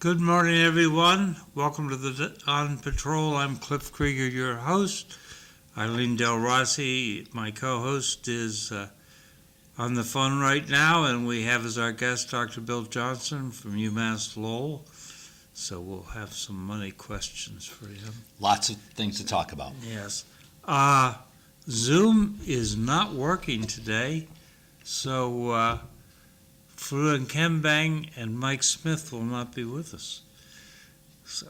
Good morning, everyone. Welcome to the On Patrol. I'm Cliff Krieger, your host. Eileen Delrossi, my co-host, is on the phone right now, and we have as our guest Dr. Bill Johnson from UMass Lowell. So we'll have some money questions for him. Lots of things to talk about. Yes. Zoom is not working today, so Fru Nkimbeng and Mike Smith will not be with us. So,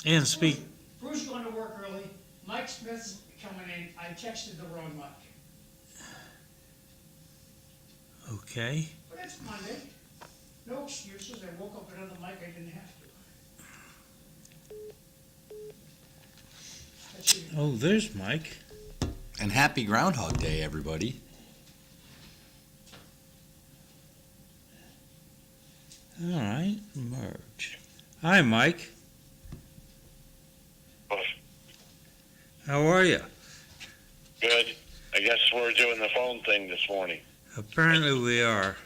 and speak. Bruce going to work early. Mike Smith's coming in. I texted the wrong Mike. Okay. But it's Monday. No excuses. I woke up another Mike. I didn't have to. Oh, there's Mike. And happy Groundhog Day, everybody. All right, merge. Hi, Mike. How are you? Good. I guess we're doing the phone thing this morning. Apparently we are.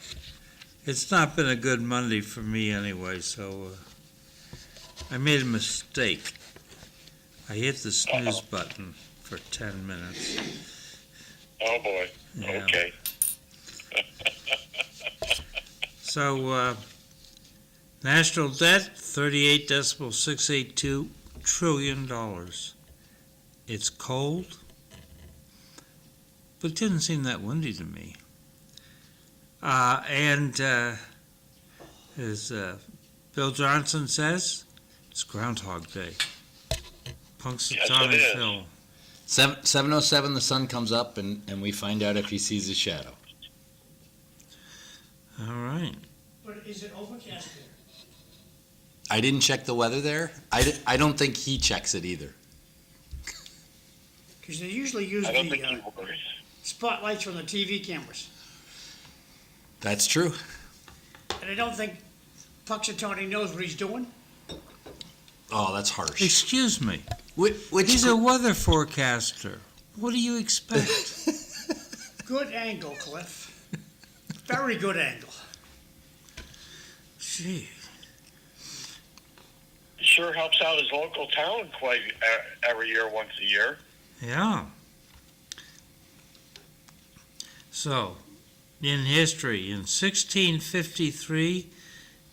It's not been a good Monday for me anyway, so I made a mistake. I hit the snooze button for 10 minutes. Oh, boy. Yeah. Okay. So, national debt, $38.682 trillion. It's cold, but it didn't seem that windy to me. And as Bill Johnson says, it's Groundhog Day. Punxsutawney Yes, it is. Phil. 7:07, the sun comes up, and we find out if he sees his shadow. All right. But is it overcast there? I didn't check the weather there. I don't think he checks it either. Because they usually use I don't think the he worries. spotlights from the TV cameras. That's true. And I don't think Punxsutawney knows what he's doing. Oh, that's harsh. Excuse me. Which He's a weather forecaster. What do you expect? Good angle, Cliff. Very good angle. Gee. Sure helps out his local town quite every year, once a year. Yeah. So, in history, in 1653,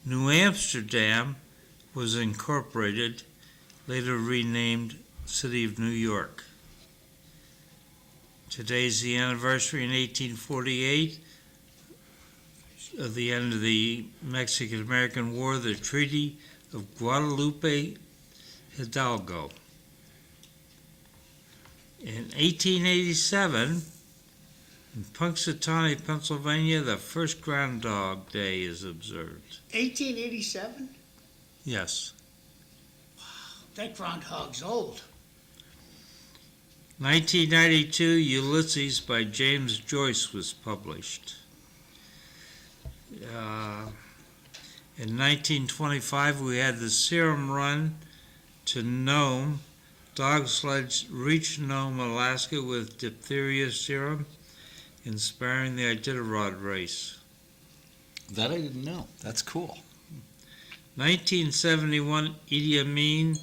New Amsterdam was incorporated, later renamed City of New York. Today's the anniversary in 1848 of the end of the Mexican-American War, the Treaty of Guadalupe Hidalgo. In 1887, in Punxsutawney, Pennsylvania, the first Groundhog Day is observed. 1887? Yes. That groundhog's old. 1992, Ulysses by James Joyce was published. In 1925, we had the serum run to Nome. Dog sleds reached Nome, Alaska with diphtheria serum, inspiring the Iditarod race. That I didn't know. That's cool. 1971, Idi Amin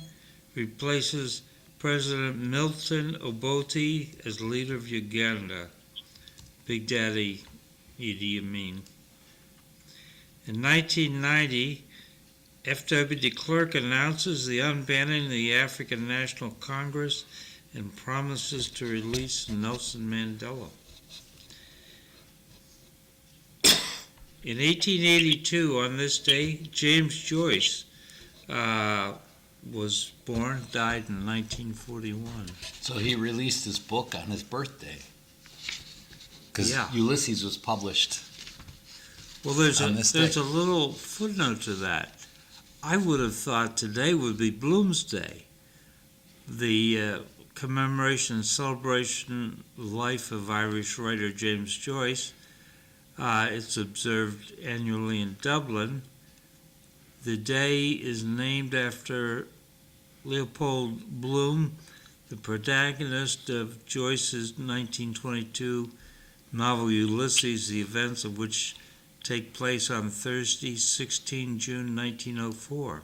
replaces President Milton Obote as leader of Uganda. Big Daddy Idi Amin. In 1990, F.W. de Klerk announces the unbanning of the African National Congress and promises to release Nelson Mandela. In 1882, on this day, James Joyce was born, died in 1941. So he released his book on his birthday. Because Yeah. Ulysses was published. Well, there's On a this there's day. a little footnote to that. I would have thought today would be Bloomsday, the commemoration and celebration life of Irish writer James Joyce. It's observed annually in Dublin. The day is named after Leopold Bloom, the protagonist of Joyce's 1922 novel Ulysses, the events of which take place on Thursday, 16 June 1904.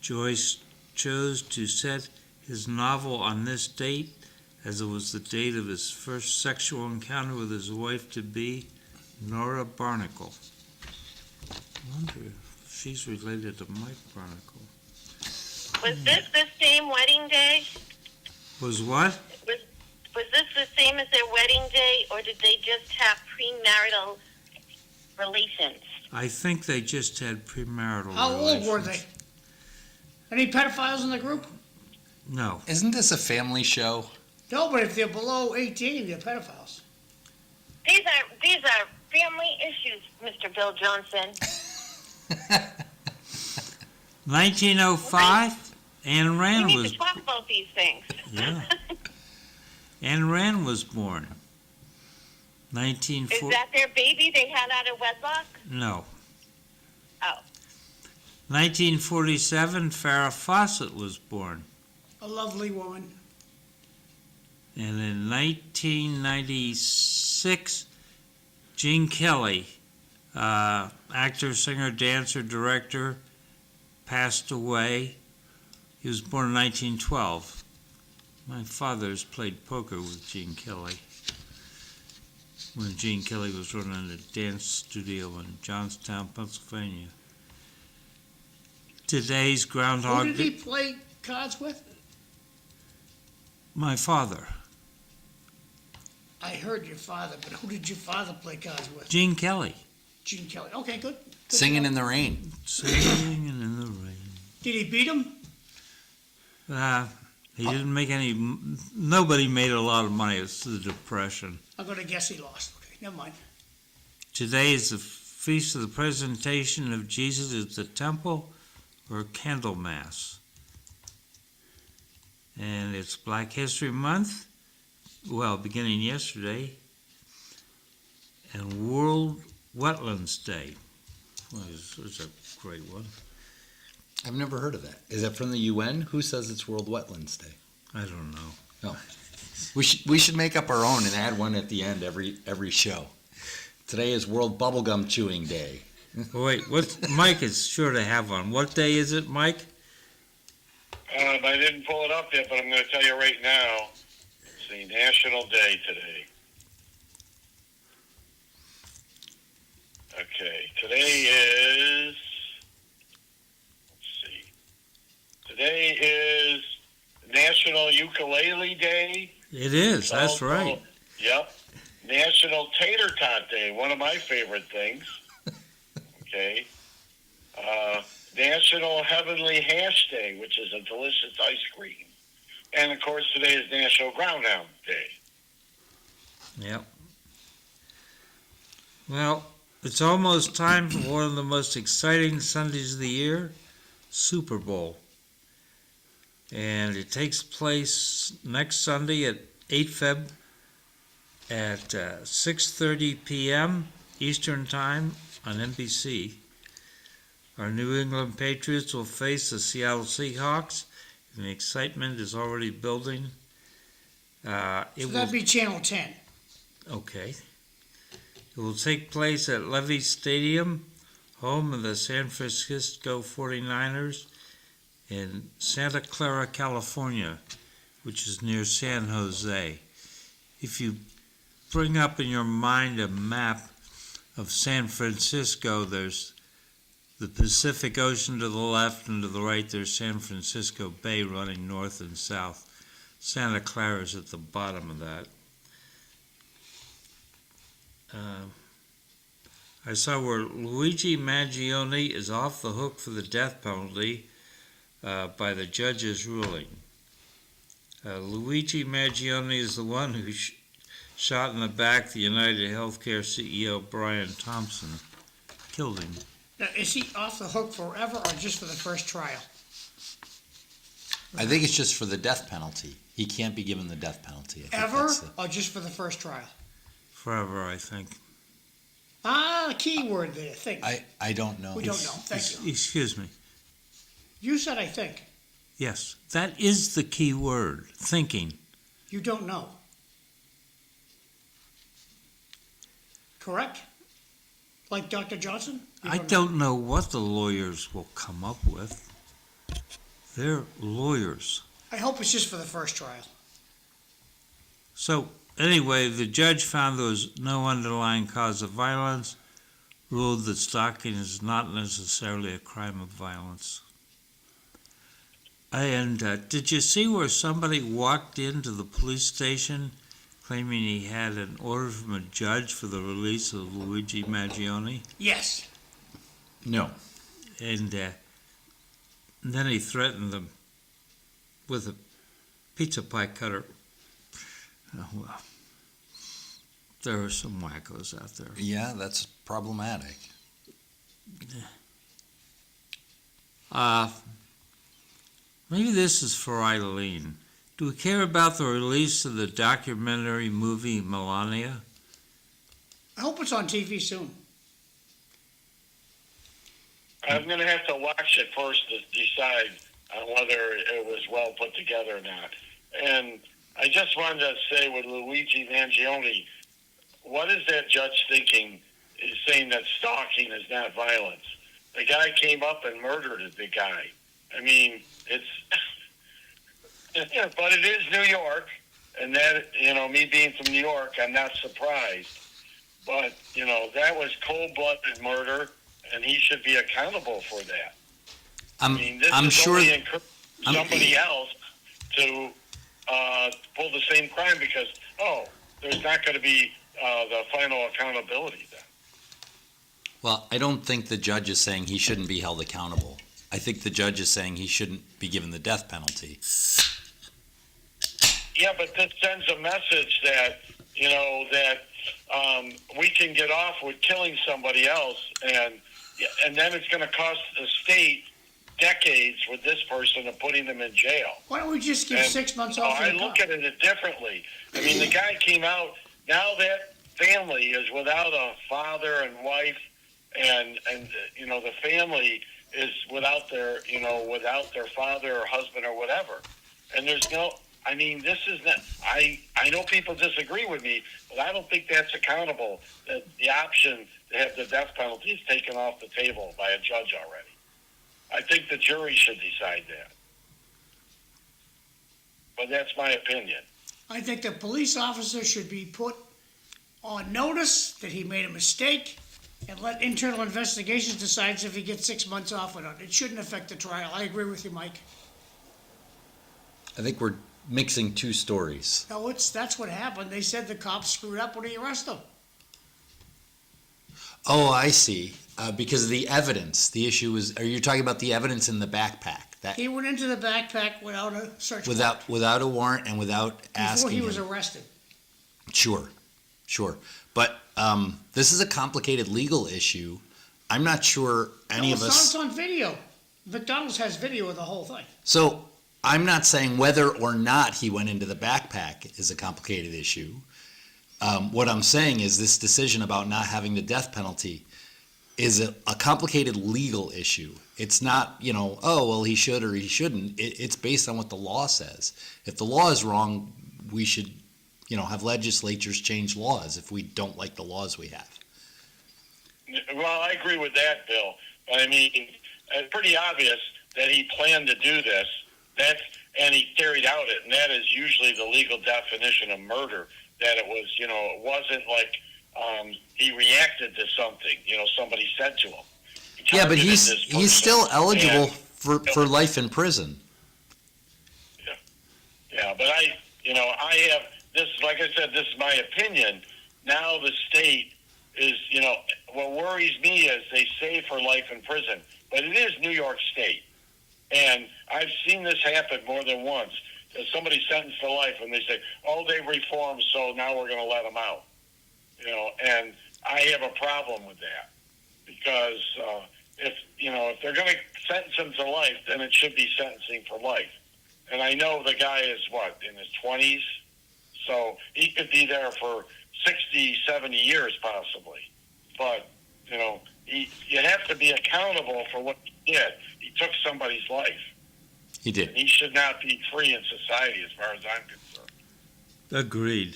Joyce chose to set his novel on this date as it was the date of his first sexual encounter with his wife-to-be, Nora Barnacle. I wonder if she's related to Mike Barnacle. Was this the same wedding day? Was what? Was this the same as their wedding day, or did they just have premarital relations? I think they just had premarital How old were relations. they? Any pedophiles in the group? No. Isn't this a family show? No, but if they're below 18, they're pedophiles. These are family issues, Mr. Bill Johnson. 1905, Anne We Rand need was to talk about these things. Yeah. Anne Rand was born. Is 1940. that their baby they had out of wedlock? No. Oh. 1947, Farrah Fawcett was born. A lovely woman. And in 1996, Gene Kelly, actor, singer, dancer, director, passed away. He was born in 1912. My father's played poker with Gene Kelly when Gene Kelly was running a dance studio in Johnstown, Pennsylvania. Today's Who Groundhog did he Day. play cards with? My father, I heard your father, but who did your father play cards with? Gene Kelly, Gene Kelly. Okay, good. Singing in the Rain. singing in the rain. Did he beat him? He didn't make any. Nobody made a lot of money. It's the Depression. I'm going to guess he lost. Okay, never mind. Today is the feast of the presentation of Jesus at the temple or Candlemas. And it's Black History Month, well, beginning yesterday, and World Wetlands Day. Well, it's a great one. I've never heard of that. Is that from the UN? Who says it's World Wetlands Day? I don't know. We should make up our own and add one at the end every show. Today is World Bubblegum Chewing Day. Wait, Mike is sure to have one. What day is it, Mike? I didn't pull it up yet, but I'm going to tell you right now. It's the National Day today. Okay, today is. Today is National Ukulele Day. It is, that's Also- right. Yep. National Tater Tot Day, one of my favorite things. Okay. National Heavenly Hash Day, which is a delicious ice cream. And, of course, today is National Groundhound Day. Yep. Well, it's almost time for one of the most exciting Sundays of the year, Super Bowl. And it takes place next Sunday at 8 Feb at 6:30 p.m. Eastern Time on NBC. Our New England Patriots will face the Seattle Seahawks, and the excitement is already building. So that'd be Channel 10. Okay. It will take place at Levy Stadium, home of the San Francisco 49ers, in Santa Clara, California, which is near San Jose. If you bring up in your mind a map of San Francisco, there's the Pacific Ocean to the left, and to the right there's San Francisco Bay running north and south. Santa Clara is at the bottom of that. I saw where Luigi Mangione is off the hook for the death penalty by the judge's ruling. Luigi Mangione is the one who shot in the back the United Healthcare CEO Brian Thompson. Killed him. Now, is he off the hook forever or just for the first trial? I think it's just for the death penalty. He can't be given the death penalty. I think Ever that's or just for the first trial? Forever, I think. Key word there, think. I don't know. We don't know. Thank you. Excuse me. You said I think. Yes, that is the key word, thinking. You don't know. Correct? Like Dr. Johnson? You I don't know what the lawyers will come up with. They're lawyers. I hope it's just for the first trial. So, anyway, the judge found there was no underlying cause of violence, ruled that stalking is not necessarily a crime of violence. And did you see where somebody walked into the police station claiming he had an order from a judge for the release of Luigi Maggioni? Yes. No. And then he threatened them with a pizza pie cutter. Oh, well, there are some wackos out there. Yeah, that's problematic. Maybe this is for Eileen. Do we care about the release of the documentary movie Melania? I hope it's on TV soon. I'm going to have to watch it first to decide on whether it was well put together or not. And I just wanted to say with Luigi Mangione, what is that judge thinking is saying that stalking is not violence? The guy came up and murdered the guy. I mean, it's... yeah, but it is New York, and that, me being from New York, I'm not surprised. But, that was cold-blooded murder, and he should be accountable for that. I'm sure only encourage somebody else to pull the same crime because, there's not going to be the final accountability then. Well, I don't think the judge is saying he shouldn't be held accountable. I think the judge is saying he shouldn't be given the death penalty. Yeah, but this sends a message that, we can get off with killing somebody else, and then it's going to cost the state decades with this person of putting them in jail. Why don't we just give 6 months off? I look at it differently. I mean, the guy came out, now that family is without a father and wife, and the family is without their father or husband or whatever. And there's this is not, I know people disagree with me, but I don't think that's accountable, that the option to have the death penalty is taken off the table by a judge already. I think the jury should decide that. But that's my opinion. I think the police officer should be put on notice that he made a mistake and let internal investigations decide if he gets 6 months off or not. It shouldn't affect the trial. I agree with you, Mike. I think we're mixing two stories. No, that's what happened. They said the cops screwed up when he arrested him. Oh, I see. Because of the evidence. The issue is, are you talking about the evidence in the backpack? That He went into the backpack without a search without a warrant and without asking before he was him. arrested. Sure. But this is a complicated legal issue. I'm not sure any of us... It's on video. McDonald's has video of the whole thing. So I'm not saying whether or not he went into the backpack is a complicated issue. What I'm saying is this decision about not having the death penalty is a complicated legal issue. It's not, he should or he shouldn't. It's based on what the law says. If the law is wrong, we should, have legislatures change laws if we don't like the laws we have. Well, I agree with that, Bill. I mean, it's pretty obvious that he planned to do this. And he carried out it, and that is usually the legal definition of murder. That it was, it wasn't like he reacted to something, somebody said to him. Yeah, but he's still eligible for life in prison. Yeah, but I have this. Like I said, this is my opinion. Now the state is, what worries me is they say for life in prison, but it is New York State, and I've seen this happen more than once. Somebody sentenced to life, and they say, they reformed, so now we're going to let them out. And I have a problem with that because if they're going to sentence him to life, then it should be sentencing for life. And I know the guy is, in his 20s? So he could be there for 60, 70 years possibly. But, you have to be accountable for what he did. He took somebody's life. He did. And he should not be free in society as far as I'm concerned. Agreed.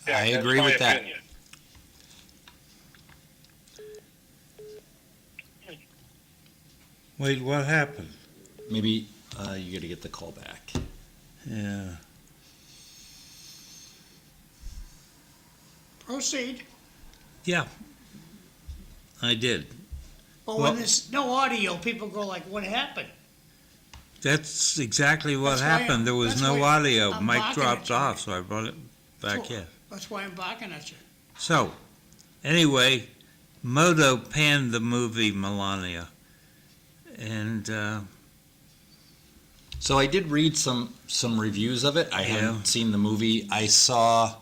I agree with that. Opinion. Wait, what happened? Maybe you got to get the call back. Yeah. Proceed. Yeah. I did. But Well- when there's no audio, people go like, what happened? That's exactly what That's why happened. There was that's no why audio. I'm Mike barking dropped at you. off, so I brought it back So- in. That's why I'm barking at you. So, anyway, Moto panned the movie Melania. And, So I did read some reviews of it. I Yeah. haven't seen the movie. I saw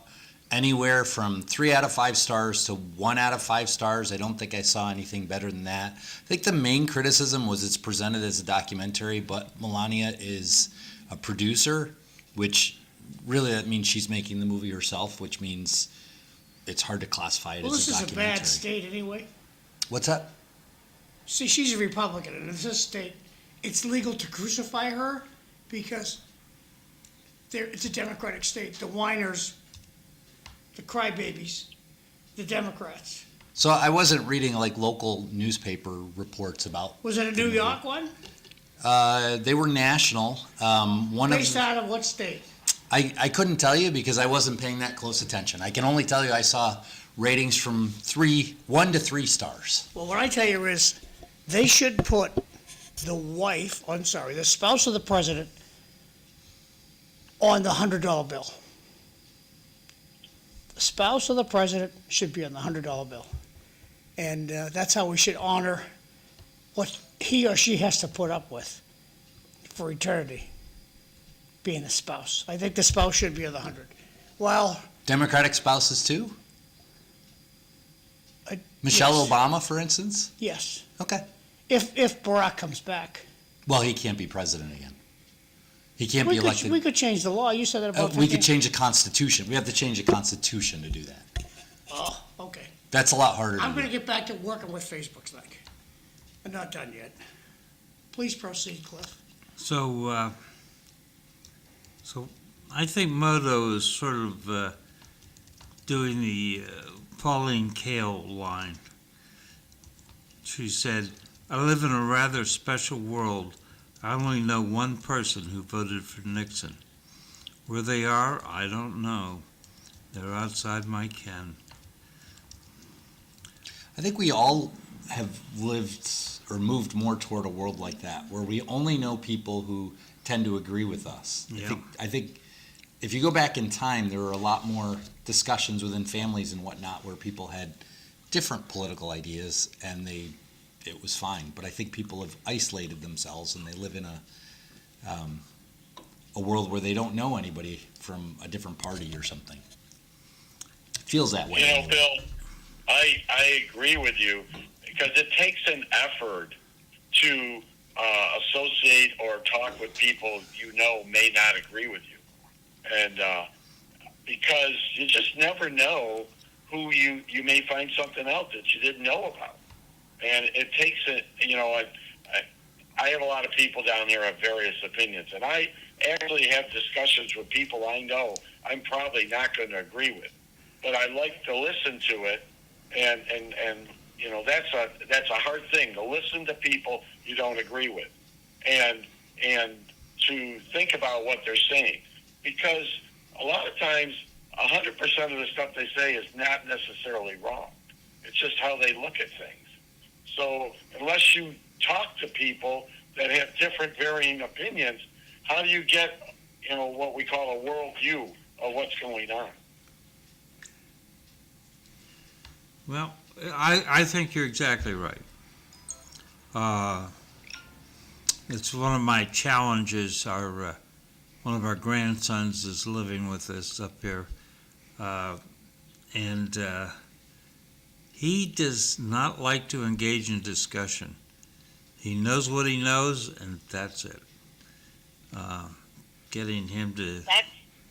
anywhere from 3 out of 5 stars to 1 out of 5 stars. I don't think I saw anything better than that. I think the main criticism was it's presented as a documentary, but Melania is a producer, which really that means she's making the movie herself, which means it's hard to classify it Well, as this a is a documentary. bad state anyway. What's that? See, she's a Republican, and in this state, it's legal to crucify her because it's a Democratic state. The whiners, the crybabies, the Democrats. So I wasn't reading like local newspaper reports about. Was it a New York one? They were national. One Based of out of what state? I couldn't tell you because I wasn't paying that close attention. I can only tell you I saw ratings from 1 to 3 stars. Well, what I tell you is, they should put the spouse of the president on the $100 bill. The spouse of the president should be on the $100 bill. And that's how we should honor what he or she has to put up with for eternity, being a spouse. I think the spouse should be on the 100. Well, Democratic spouses too? Michelle yes. Obama, for instance? Yes, Okay. if Barack comes back. Well, he can't be president again. He can't We be could, elected. we could change the law. You said that about We 15. could change the Constitution. We have to change the Constitution to do that. Oh, okay. That's a lot harder I'm to going do. to get back to working with Facebook's like. I'm not done yet. Please proceed, Cliff. so I think Moto is sort of doing the Pauline Kael line. She said, I live in a rather special world. I only know one person who voted for Nixon. Where they are, I don't know. They're outside my ken. I think we all have lived or moved more toward a world like that, where we only know people who tend to agree with us. Yeah. I think if you go back in time, there were a lot more discussions within families and whatnot where people had different political ideas and it was fine. But I think people have isolated themselves and they live in a world where they don't know anybody from a different party or something. It feels that way. You know, anyway. Bill, I agree with you because it takes an effort to associate or talk with people you know may not agree with you. And because you just never know who you may find something out that you didn't know about. And it takes I have a lot of people down here have various opinions, and I actually have discussions with people I know I'm probably not going to agree with, but I like to listen to it, and that's a hard thing to listen to people you don't agree with, and to think about what they're saying, because a lot of times 100% of the stuff they say is not necessarily wrong. It's just how they look at things. So unless you talk to people that have different varying opinions, how do you get, what we call a worldview of what's going on? Well, I think you're exactly right. It's one of my challenges. One of our grandsons is living with us up here, and he does not like to engage in discussion. He knows what he knows, and that's it. Getting him to...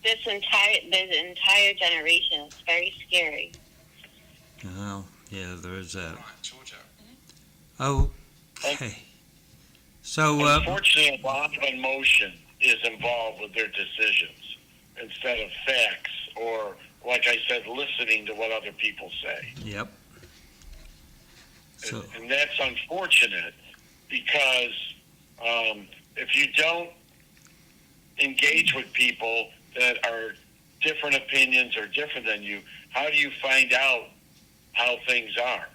This entire generation is very scary. Well, yeah, there is that. Okay. So, Unfortunately, a lot of emotion is involved with their decisions instead of facts or, like I said, listening to what other people say. yep. So, And that's unfortunate because if you don't engage with people that are different opinions or different than you, how do you find out how things are?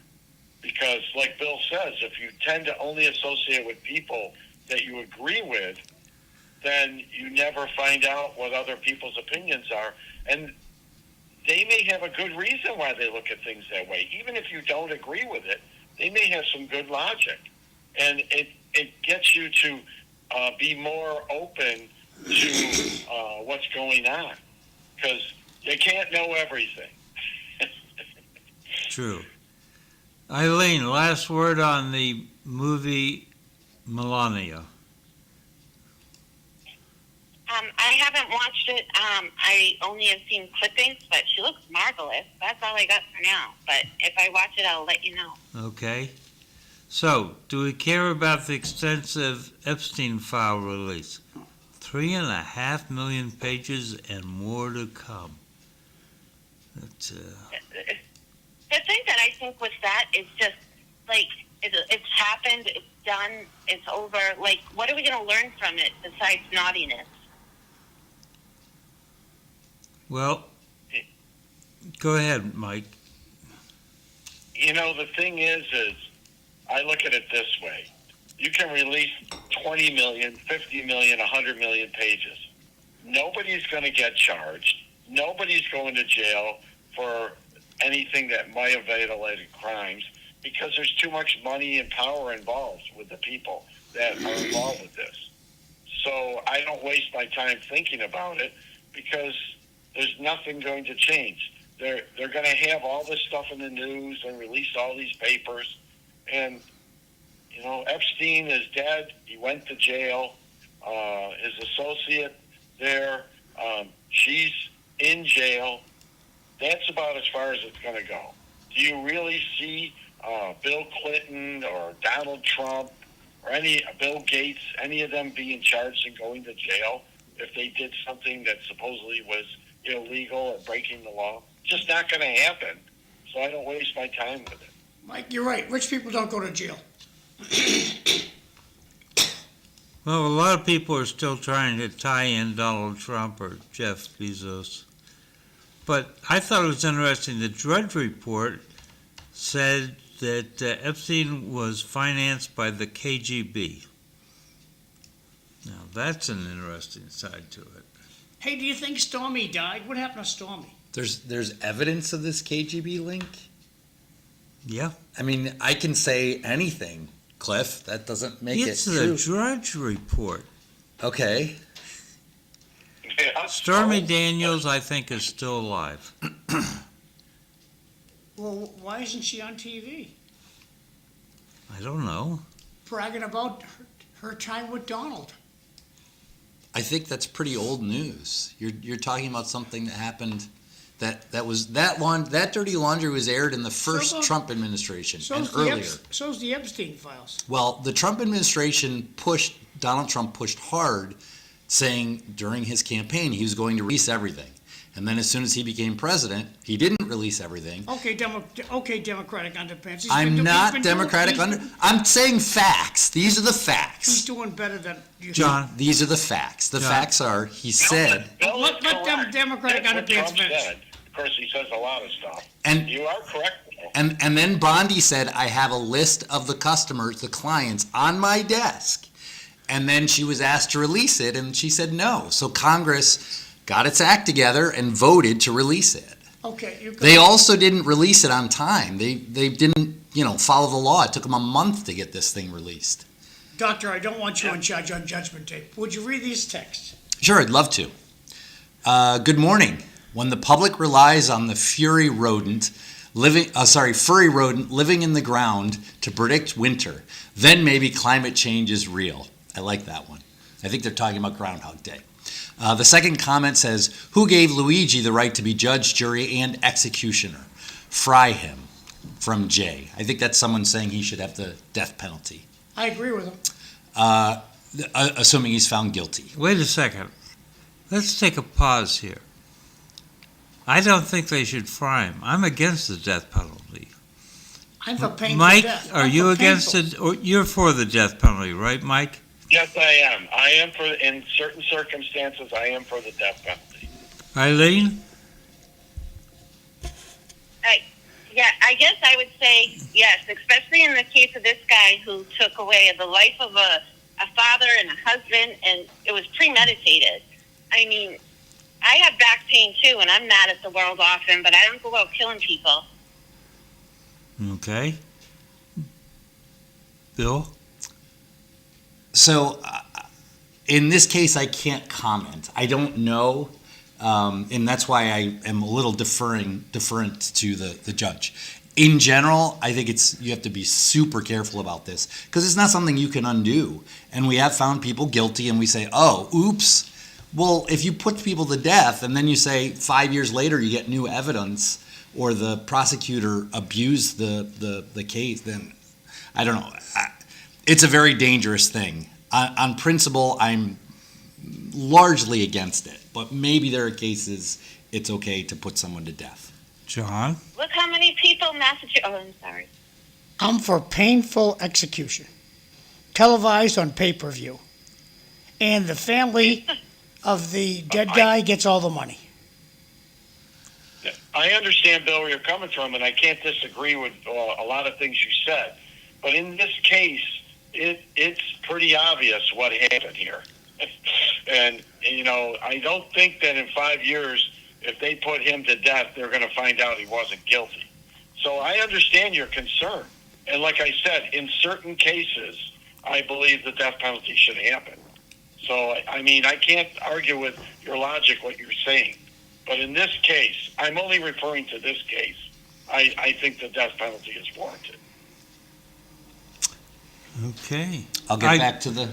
Because, like Bill says, if you tend to only associate with people that you agree with, then you never find out what other people's opinions are. And they may have a good reason why they look at things that way. Even if you don't agree with it, they may have some good logic. And it gets you to be more open to what's going on. Because you can't know everything. True. Eileen, last word on the movie Melania. I haven't watched it. I only have seen clippings, but she looks marvelous. That's all I got for now. But if I watch it, I'll let you know. Okay. So, do we care about the extensive Epstein file release? 3.5 million pages and more to come. That's, The thing that I think with that is just, like, it's happened, it's done, it's over. Like, what are we going to learn from it besides naughtiness? well, go ahead, Mike. You know, the thing is I look at it this way. You can release 20 million, 50 million, 100 million pages. Nobody's going to get charged. Nobody's going to jail for anything that might have violated crimes because there's too much money and power involved with the people that are involved with this. So I don't waste my time thinking about it because there's nothing going to change. They're going to have all this stuff in the news and release all these papers. And, you know, Epstein is dead. He went to jail. His associate there, she's in jail. That's about as far as it's going to go. Do you really see Bill Clinton or Donald Trump or Bill Gates, any of them being charged and going to jail if they did something that supposedly was illegal or breaking the law? Just not going to happen. So I don't waste my time with it. Mike, you're right. Rich people don't go to jail. Well, a lot of people are still trying to tie in Donald Trump or Jeff Bezos. But I thought it was interesting. The Drudge Report said that Epstein was financed by the KGB. Now, that's an interesting side to it. Hey, do you think Stormy died? What happened to Stormy? There's evidence of this KGB link? Yeah. I mean, I can say anything, Cliff. That doesn't make It's it the true. Drudge Report. Okay. Yeah, Stormy so- Daniels, I think, is still alive. Well, why isn't she on TV? I don't know. Bragging about her time with Donald. I think that's pretty old news. You're talking about something that happened that dirty laundry was aired in the first So- Trump administration and So's earlier. so's the Epstein files. Well, the Trump administration Donald Trump pushed hard, saying during his campaign he was going to release everything. And then as soon as he became president, he didn't release everything. Okay, Democratic underpants. I'm saying facts. These are the He's facts. doing better than you. John, These are the facts. The John. facts are, he said, Bill Let is them correct. Democratic That's what underpants Trump finish. said. Of course, he says a lot of stuff. and You are correct, Bill. And then Bondi said, I have a list of the customers, the clients, on my desk. And then she was asked to release it, and she said no. So Congress got its act together and voted to release it. Okay, you go. They also didn't release it on time. They didn't, follow the law. It took them a month to get this thing released. Doctor, I don't want you in charge on Judgment Day. Would you read these texts? Sure, I'd love to. Good morning. When the public relies on the furry rodent living in the ground to predict winter, then maybe climate change is real. I like that one. I think they're talking about Groundhog Day. The second comment says, who gave Luigi the right to be judge, jury, and executioner? Fry him, from Jay. I think that's someone saying he should have the death penalty, I agree with him. assuming he's found guilty. wait a second. Let's take a pause here. I don't think they should fry him. I'm against the death penalty. I'm for painful Mike, death. are I'm you for against painful. it? Or you're for the death penalty, right, Mike? Yes, I am. I am for, in certain circumstances, I am for the death penalty. Eileen? Yeah, I guess I would say yes, especially in the case of this guy who took away the life of a father and a husband, and it was premeditated. I mean, I have back pain too, and I'm mad at the world often, but I don't go out killing people. Okay. Bill? So, in this case, I can't comment. I don't know, and that's why I am a little deferent to the judge. In general, I think you have to be super careful about this because it's not something you can undo. And we have found people guilty, and we say, "Oh, oops." Well, if you put people to death, and then you say 5 years later you get new evidence, or the prosecutor abused the case, then I don't know. It's a very dangerous thing. On principle, I'm largely against it, but maybe there are cases it's okay to put someone to death. John? Look how many people in Massachusetts. Oh, I'm sorry. I'm for painful execution, televised on pay-per-view, and the family of the dead guy gets all the money. I understand, Bill, where you're coming from, and I can't disagree with a lot of things you said. But in this case, it's pretty obvious what happened here. And, I don't think that in 5 years, if they put him to death, they're going to find out he wasn't guilty. So I understand your concern. And like I said, in certain cases, I believe the death penalty should happen. So, I mean, I can't argue with your logic, what you're saying. But in this case, I'm only referring to this case. I think the death penalty is warranted. Okay. I'll get back to the.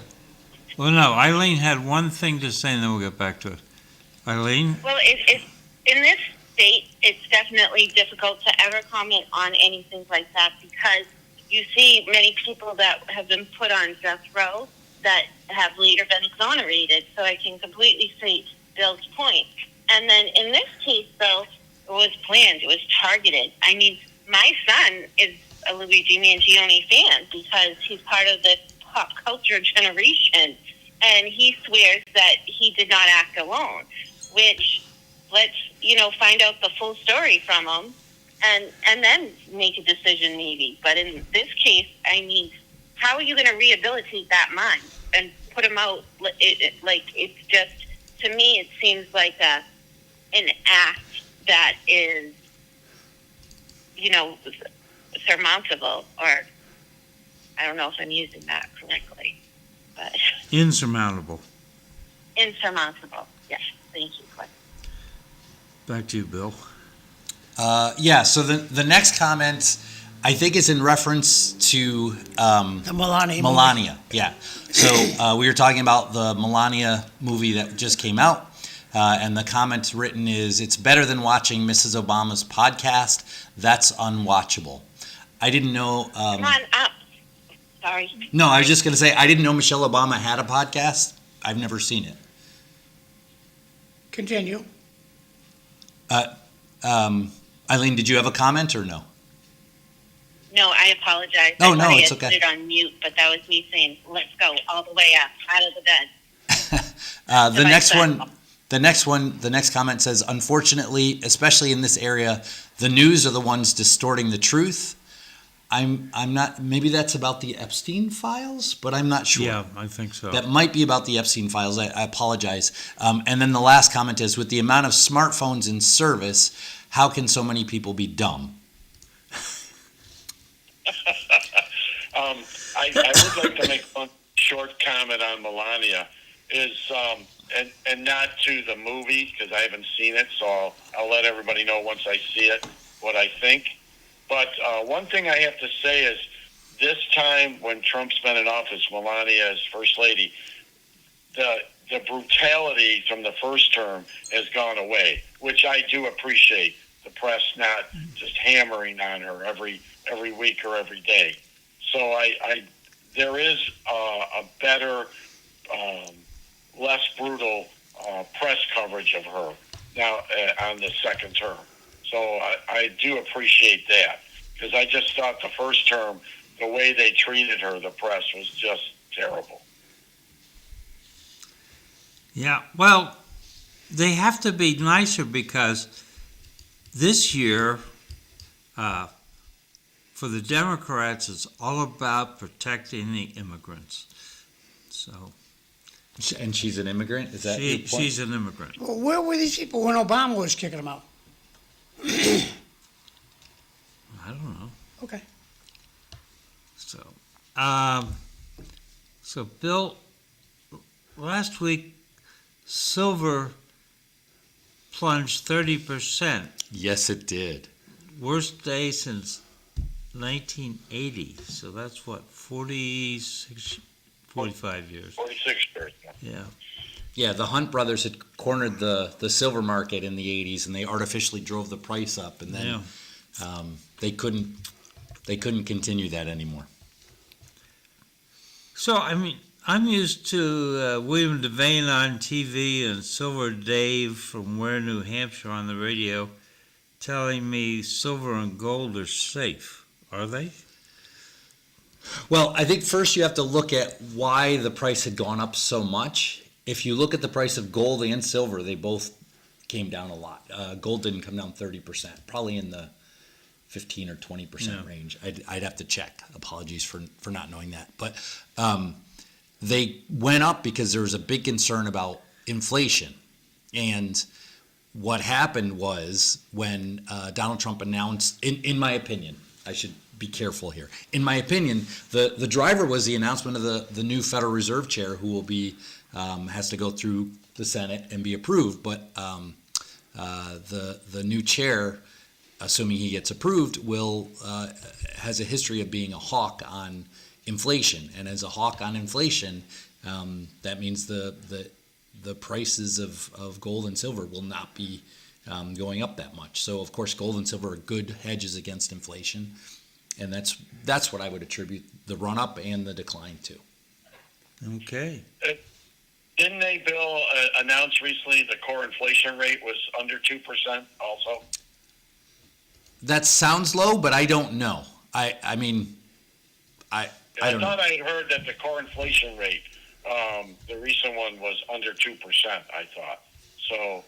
Well, no, Eileen had one thing to say, and then we'll get back to it. Eileen? Well, it's in this state, it's definitely difficult to ever comment on anything like that because you see many people that have been put on death row that have later been exonerated. So I can completely see Bill's point. And then in this case, though, it was planned. It was targeted. I mean, my son is a Luigi Mangione fan because he's part of this pop culture generation. And he swears that he did not act alone, which let's, find out the full story from him and then make a decision maybe. But in this case, I mean, how are you going to rehabilitate that mind and put him out? It's just, to me, it seems like an act that is, surmountable, or I don't know if I'm using that correctly, but Insurmountable. insurmountable. Yes, thank you. Back to you, Bill. So the next comment, I think, is in reference to The Melania. Melania. Yeah. So we were talking about the Melania movie that just came out. And the comment written is, "It's better than watching Mrs. Obama's podcast. That's unwatchable." I didn't know. Come on up. Sorry. No, I was just going to say, I didn't know Michelle Obama had a podcast. I've never seen it. Continue. Eileen, did you have a comment or no? No, I apologize. Oh, I no, thought I it's had okay. put it on mute, but that was me saying, "Let's go all the way up, out of the bed." The my next son. the next comment says, "Unfortunately, especially in this area, the news are the ones distorting the truth." I'm not. Maybe that's about the Epstein files, but I'm not sure. Yeah, I think so. That might be about the Epstein files. I apologize. And then the last comment is, "With the amount of smartphones in service, how can so many people be dumb?" I would like to make one short comment on Melania, and not to the movie because I haven't seen it, so I'll let everybody know once I see it what I think. But one thing I have to say is, this time when Trump's been in office, Melania as First Lady, the brutality from the first term has gone away, which I do appreciate. The press not just hammering on her every week or every day. So there is a better, less brutal press coverage of her now on the second term. So I do appreciate that because I just thought the first term, the way they treated her, the press, was just terrible. Yeah, well, they have to be nicer because this year, for the Democrats, it's all about protecting the immigrants. So And she's an immigrant? Is that your point? she's an immigrant. Well, where were these people when Obama was kicking them out? I don't know. Okay. So Bill, last week, silver plunged 30%. Yes, it did. Worst day since 1980. So that's what, 45 years. 46 years. Yeah. Yeah, the Hunt brothers had cornered the silver market in the 80s, and they artificially drove the price up, and then they couldn't continue that anymore. So, I mean, I'm used to William Devane on TV and Silver Dave from Ware, New Hampshire on the radio telling me silver and gold are safe. Are they? Well, I think first you have to look at why the price had gone up so much. If you look at the price of gold and silver, they both came down a lot. Gold didn't come down 30%, probably in the 15 or 20% range. I'd have to check. Apologies for not knowing that. But they went up because there was a big concern about inflation. And what happened was when Donald Trump announced, in my opinion, I should be careful here. In my opinion, the driver was the announcement of the new Federal Reserve Chair, who will be has to go through the Senate and be approved. But the new chair, assuming he gets approved, has a history of being a hawk on inflation. And as a hawk on inflation, that means the prices of gold and silver will not be going up that much. So of course, gold and silver are good hedges against inflation, and that's what I would attribute the run up and the decline to. Okay. Didn't they, Bill, announce recently the core inflation rate was under 2% also? That sounds low, but I don't know. I don't know. thought I had heard that the core inflation rate, the recent one, was under 2%, I thought. So,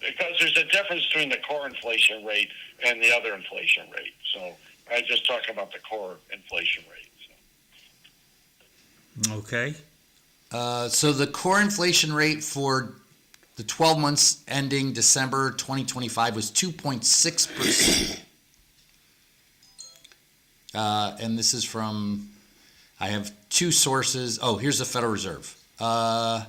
because there's a difference between the core inflation rate and the other inflation rate. So, I was just talking about the core inflation rate. So. Okay. So the core inflation rate for the 12 months ending December 2025 was 2.6%. And this is from, I have two sources. Oh, here's the Federal Reserve. No,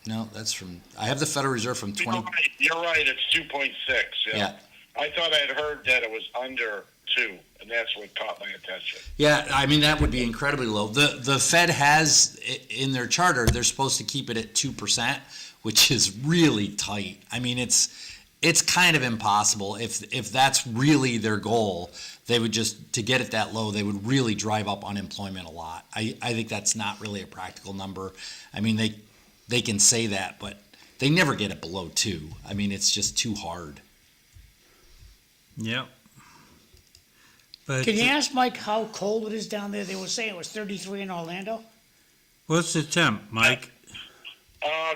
that's from, I have the Federal Reserve from 20. You're right, it's 2.6. Yeah. I thought I had heard that it was under 2, and that's what caught my attention. Yeah, I mean, that would be incredibly low. The Fed has, in their charter, they're supposed to keep it at 2%, which is really tight. I mean, it's kind of impossible. If that's really their goal, they would just, to get it that low, they would really drive up unemployment a lot. I think that's not really a practical number. I mean, they can say that, but they never get it below 2. I mean, it's just too hard. Yep. But Can you ask Mike how cold it is down there? They were saying it was 33 in Orlando. what's the temp, Mike?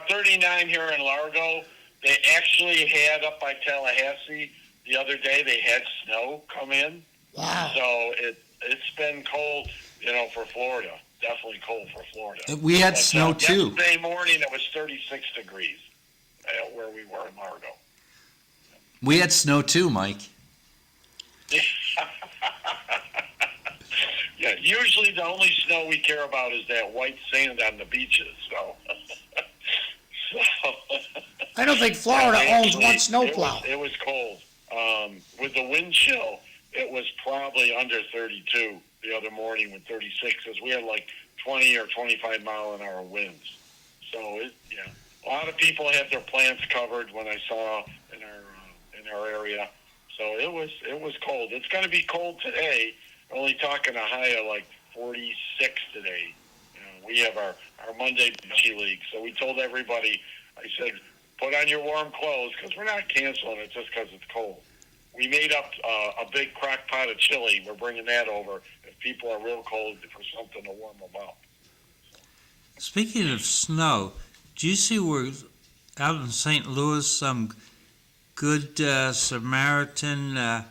39 here in Largo. They actually had up by Tallahassee the other day, they had snow come in. Wow. So it's been cold, for Florida. Definitely cold for Florida. We had snow too. Yesterday morning it was 36 degrees where we were in Largo. We had snow too, Mike. Yeah, usually the only snow we care about is that white sand on the beaches. So, I don't think Florida owns one snowplow. It was cold. With the wind chill, it was probably under 32 the other morning with 36, because we had like 20 or 25 mile an hour winds. So a lot of people had their plants covered when I saw in our area. So it was cold. It's going to be cold today. Only talking a high of like 46 today. We have our Monday Beachy League, so we told everybody. I said, put on your warm clothes, because we're not canceling it just because it's cold. we made up a big crock pot of chili. We're bringing that over if people are real cold for something to warm them up. Speaking of snow, do you see where out in St. Louis some good Samaritan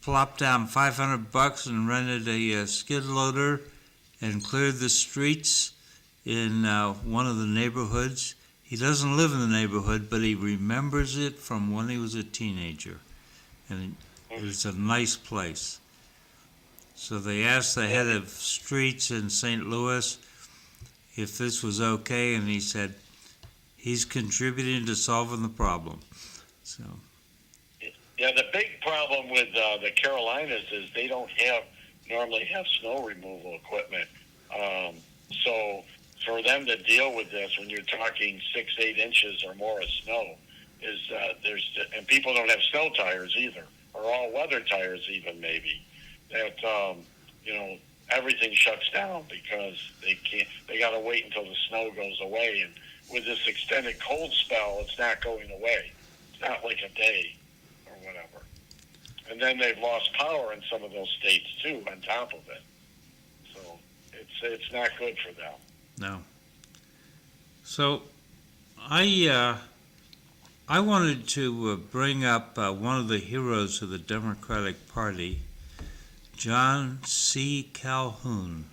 plopped down $500 and rented a skid loader and cleared the streets in one of the neighborhoods? He doesn't live in the neighborhood, but he remembers it from when he was a teenager. And it's a nice place. So they asked the head of streets in St. Louis if this was okay, and he said he's contributing to solving the problem. So. Yeah, the big problem with the Carolinas is they don't normally have snow removal equipment. So for them to deal with this when you're talking 6-8 inches or more of snow is and people don't have snow tires either, or all weather tires even maybe. That everything shuts down because they got to wait until the snow goes away. And with this extended cold spell, it's not going away. It's not like a day or whatever. And then they've lost power in some of those states too on top of it. So it's not good for them. No. So I wanted to bring up one of the heroes of the Democratic Party, John C. Calhoun,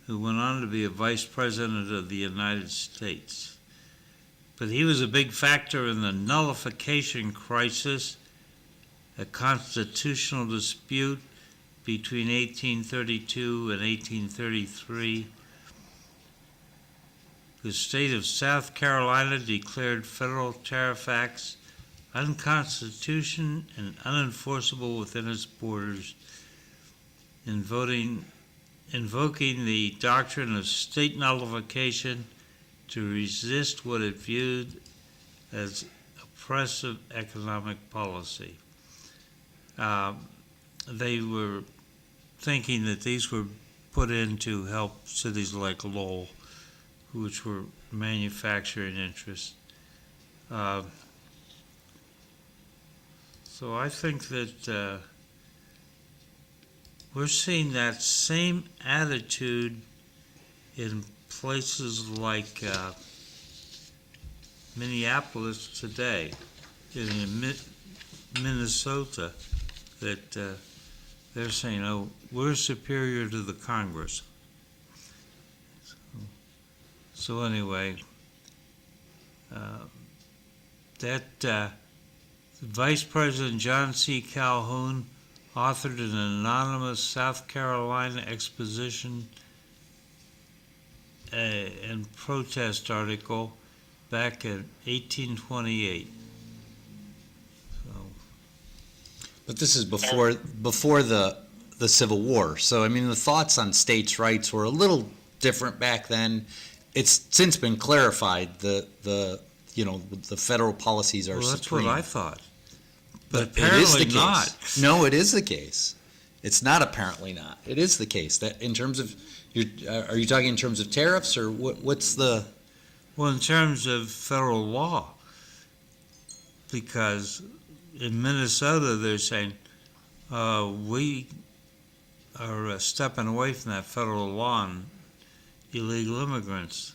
who went on to be a vice president of the United States. But he was a big factor in the nullification crisis, a constitutional dispute between 1832 and 1833. The state of South Carolina declared federal tariff acts unconstitutional and unenforceable within its borders, invoking the doctrine of state nullification to resist what it viewed as oppressive economic policy. They were thinking that these were put in to help cities like Lowell, which were manufacturing interests. So I think that we're seeing that same attitude in places like Minneapolis today, in Minnesota, that they're saying, oh, we're superior to the Congress. So anyway, Vice President John C. Calhoun authored an anonymous South Carolina exposition and protest article back in 1828. But this is before the Civil War. So I mean, the thoughts on states' rights were a little different back then. It's since been clarified. The federal policies are supreme. That's what I thought. But it is the apparently case. not. No, it is the case. It's not apparently not. It is the case that in terms of, are you talking in terms of tariffs or what's the? Well, in terms of federal law, because in Minnesota they're saying we are stepping away from that federal law on illegal immigrants.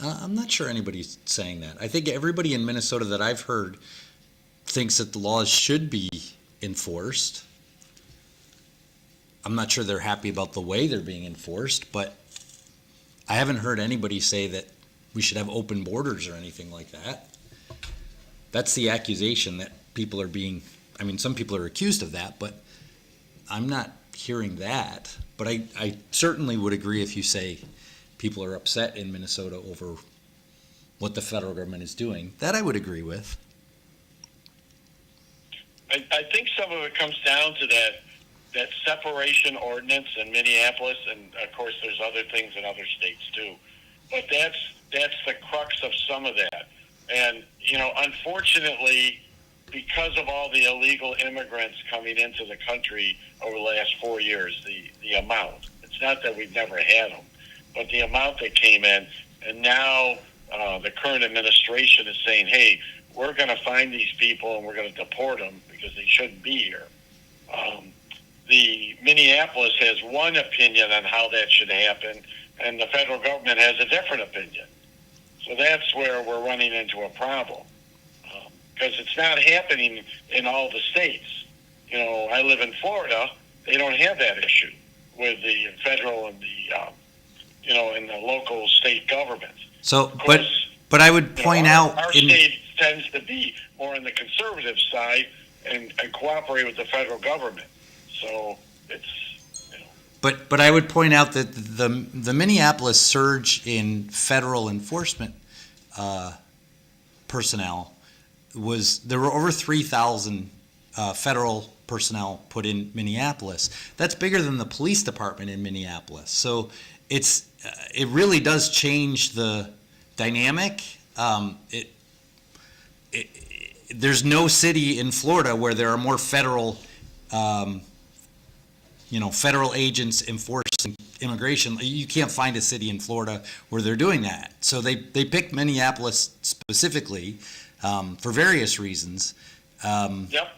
I'm not sure anybody's saying that. I think everybody in Minnesota that I've heard thinks that the laws should be enforced. I'm not sure they're happy about the way they're being enforced, but I haven't heard anybody say that we should have open borders or anything like that. That's the accusation that people are being, I mean, some people are accused of that, but I'm not hearing that. But I certainly would agree if you say people are upset in Minnesota over what the federal government is doing. That I would agree with. I think some of it comes down to that separation ordinance in Minneapolis, and of course there's other things in other states too. But that's the crux of some of that. And, unfortunately, because of all the illegal immigrants coming into the country over the last 4 years, the amount, it's not that we've never had them, but the amount that came in, and now the current administration is saying, hey, we're going to find these people and we're going to deport them because they shouldn't be here. The Minneapolis has one opinion on how that should happen, and the federal government has a different opinion. So that's where we're running into a problem, because it's not happening in all the states. You know, I live in Florida. They don't have that issue with the federal and the, and the local state governments. So, Course, but I would point out our state tends to be more on the conservative side and cooperate with the federal government. So it's, But I would point out that the Minneapolis surge in federal enforcement personnel there were over 3,000 federal personnel put in Minneapolis. That's bigger than the police department in Minneapolis. So it really does change the dynamic. There's no city in Florida where there are more federal federal agents enforcing immigration. You can't find a city in Florida where they're doing that. So they picked Minneapolis specifically for various reasons. Yep.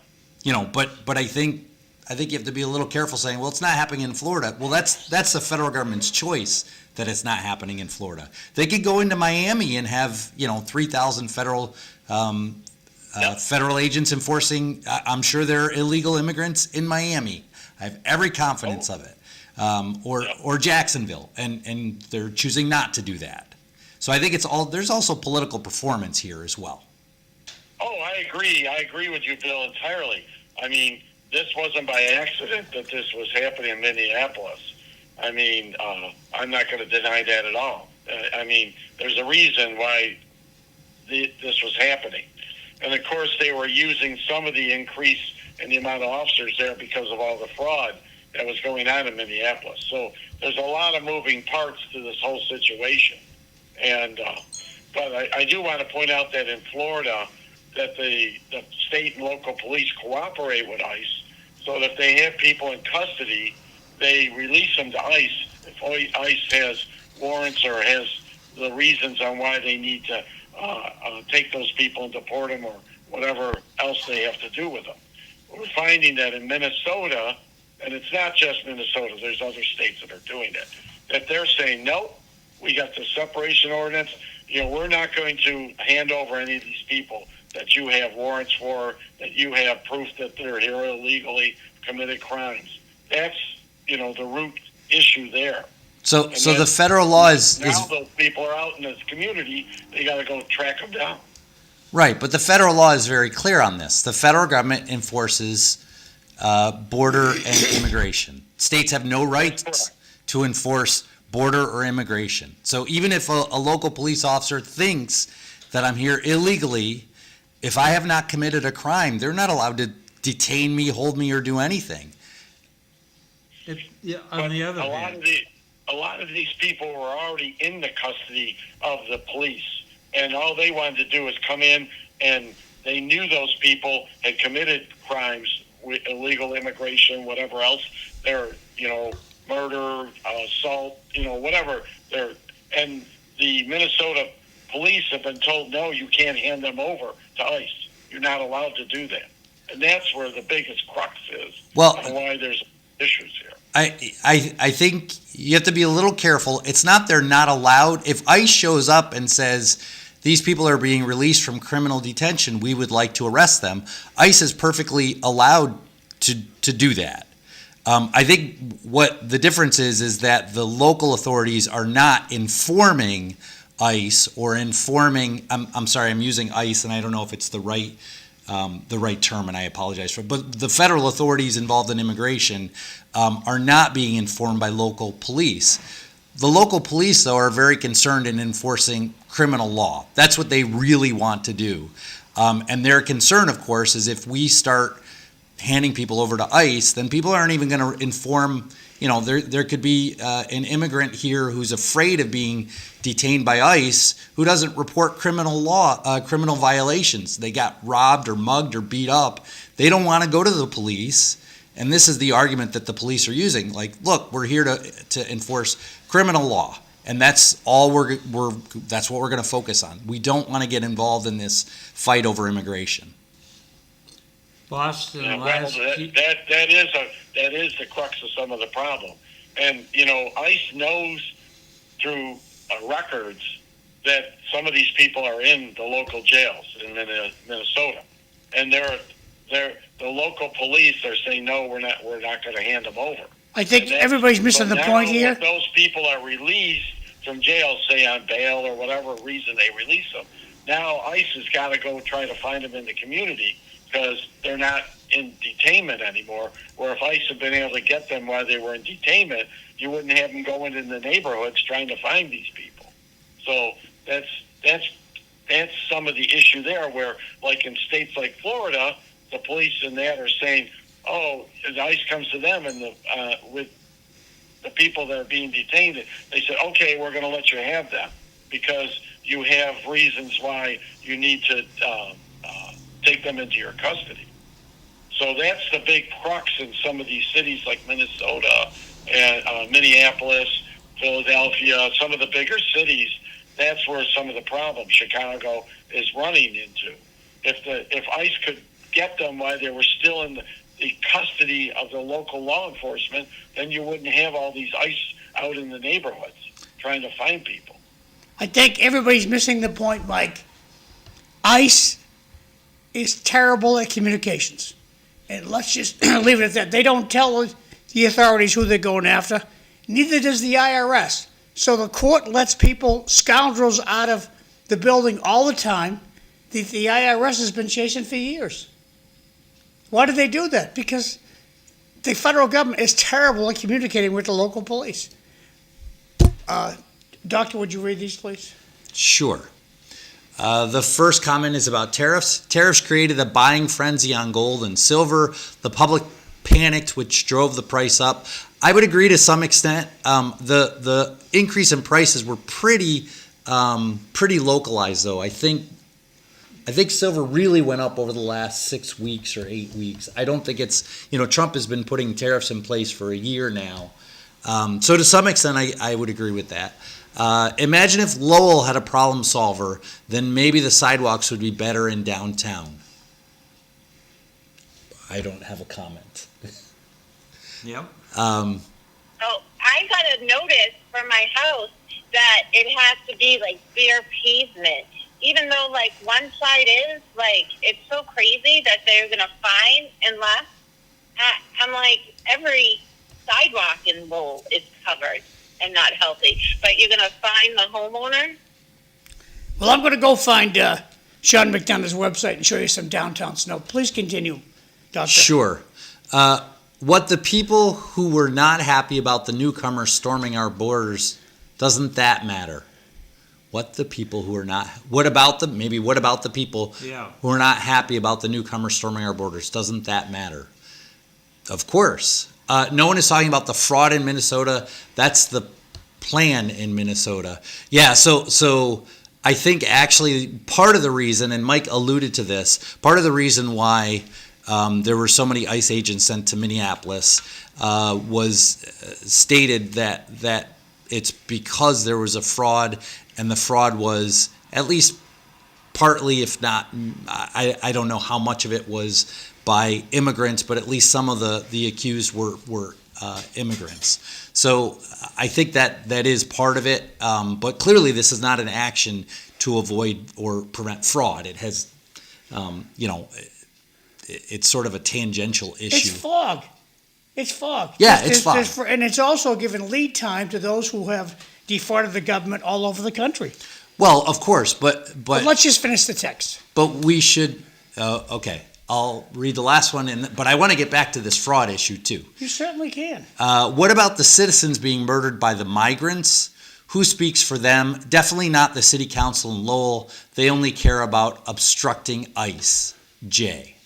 But I think you have to be a little careful saying, well, it's not happening in Florida. Well, that's the federal government's choice that it's not happening in Florida. They could go into Miami and have 3,000 federal federal agents enforcing. I'm sure there are illegal immigrants in Miami. I have every confidence of it. Or Jacksonville, and they're choosing not to do that. So I think there's also political performance here as well. Oh, I agree. I agree with you, Bill, entirely. I mean, this wasn't by accident that this was happening in Minneapolis. I mean, I'm not going to deny that at all. I mean, there's a reason why this was happening. And, of course, they were using some of the increase in the amount of officers there because of all the fraud that was going on in Minneapolis. So there's a lot of moving parts to this whole situation. And but I do want to point out that in Florida, that the state and local police cooperate with ICE, so that if they have people in custody, they release them to ICE if ICE has warrants or has the reasons on why they need to take those people and deport them or whatever else they have to do with them. We're finding that in Minnesota, and it's not just Minnesota, there's other states that are doing it, that they're saying, no, we got the separation ordinance. We're not going to hand over any of these people that you have warrants for, that you have proof that they're here illegally, committed crimes. That's, the root issue there. So the federal law is now those people are out in the community, they got to go track them down. Right, but the federal law is very clear on this. The federal government enforces border and immigration. States have no rights to enforce border or immigration. So even if a local police officer thinks that I'm here illegally, if I have not committed a crime, they're not allowed to detain me, hold me, or do anything. On the other hand, a lot of these people were already in the custody of the police, and all they wanted to do was come in, and they knew those people had committed crimes, with illegal immigration, whatever else. They're, murder, assault, whatever. And the Minnesota police have been told, no, you can't hand them over to ICE. You're not allowed to do that. And that's where the biggest crux is, and why there's issues here. I think you have to be a little careful. It's not they're not allowed. If ICE shows up and says, these people are being released from criminal detention, we would like to arrest them, ICE is perfectly allowed to do that. I think what the difference is that the local authorities are not informing ICE or informing, I'm sorry, I'm using ICE and I don't know if it's the right term, and I apologize for it, but the federal authorities involved in immigration are not being informed by local police. The local police, though, are very concerned in enforcing criminal law. That's what they really want to do. And their concern, of course, is if we start handing people over to ICE, then people aren't even going to inform, there could be an immigrant here who's afraid of being detained by ICE who doesn't report criminal violations. They got robbed or mugged or beat up. They don't want to go to the police. And this is the argument that the police are using. Like, look, we're here to enforce criminal law. And that's all that's what we're going to focus on. We don't want to get involved in this fight over immigration. Boston Yeah, well, last that is the crux of some of the problem. And, ICE knows through records that some of these people are in the local jails in Minnesota. And the local police are saying, no, we're not going to hand them over. I think everybody's missing the point here. If those people are released from jail, say on bail or whatever reason they release them, now ICE has got to go try to find them in the community because they're not in detainment anymore. Where if ICE had been able to get them while they were in detainment, you wouldn't have them going in the neighborhoods trying to find these people. So that's some of the issue there. Where, like in states like Florida, the police in that are saying, "Oh, the ICE comes to them and with the people that are being detained, they said, okay, we're going to let you have them because you have reasons why you need to take them into your custody." So that's the big crux in some of these cities like Minnesota and Minneapolis, Philadelphia, some of the bigger cities. That's where some of the problem Chicago is running into. If ICE could get them while they were still in the custody of the local law enforcement, then you wouldn't have all these ICE out in the neighborhoods trying to find people. I think everybody's missing the point, Mike. ICE is terrible at communications. And let's just leave it at that. They don't tell the authorities who they're going after. Neither does the IRS. So the court lets scoundrels out of the building all the time. The IRS has been chasing for years. Why do they do that? Because the federal government is terrible at communicating with the local police. Doctor, would you read these, please? Sure. The first comment is about tariffs. Tariffs created a buying frenzy on gold and silver. The public panicked, which drove the price up. I would agree to some extent. The increase in prices were pretty localized, though. I think silver really went up over the last 6 weeks or 8 weeks. I don't think it's, Trump has been putting tariffs in place for a year now. So to some extent, I would agree with that. Imagine if Lowell had a problem solver, then maybe the sidewalks would be better in downtown. I don't have a comment. Yep. I got a notice for my house that it has to be like bare pavement. Even though like one side is it's so crazy that they're going to fine unless I'm like every sidewalk in Lowell is covered and not healthy. But you're going to fine the homeowner? Well, I'm going to go find Sean McDonough's website and show you some downtown snow. Please continue, Doctor. Sure. What the people who were not happy about the newcomers storming our borders, doesn't that matter? What the people who are not, what about the people who are not happy about the newcomers storming our borders? Doesn't that matter? Of course. No one is talking about the fraud in Minnesota. That's the plan in Minnesota. Yeah, so I think actually part of the reason, and Mike alluded to this, part of the reason why there were so many ICE agents sent to Minneapolis was stated that it's because there was a fraud, and the fraud was at least partly, if not, I don't know how much of it was by immigrants, but at least some of the accused were immigrants. So I think that is part of it, but clearly this is not an action to avoid or prevent fraud. It has, it's sort of a tangential issue. It's fog. Yeah, it's fog. And it's also given lead time to those who have defrauded the government all over the country. Well, of course, but let's just finish the text. But we should. Okay, I'll read the last one, but I want to get back to this fraud issue too. You certainly can. What about the citizens being murdered by the migrants? Who speaks for them? Definitely not the city council in Lowell. They only care about obstructing ICE. Jay.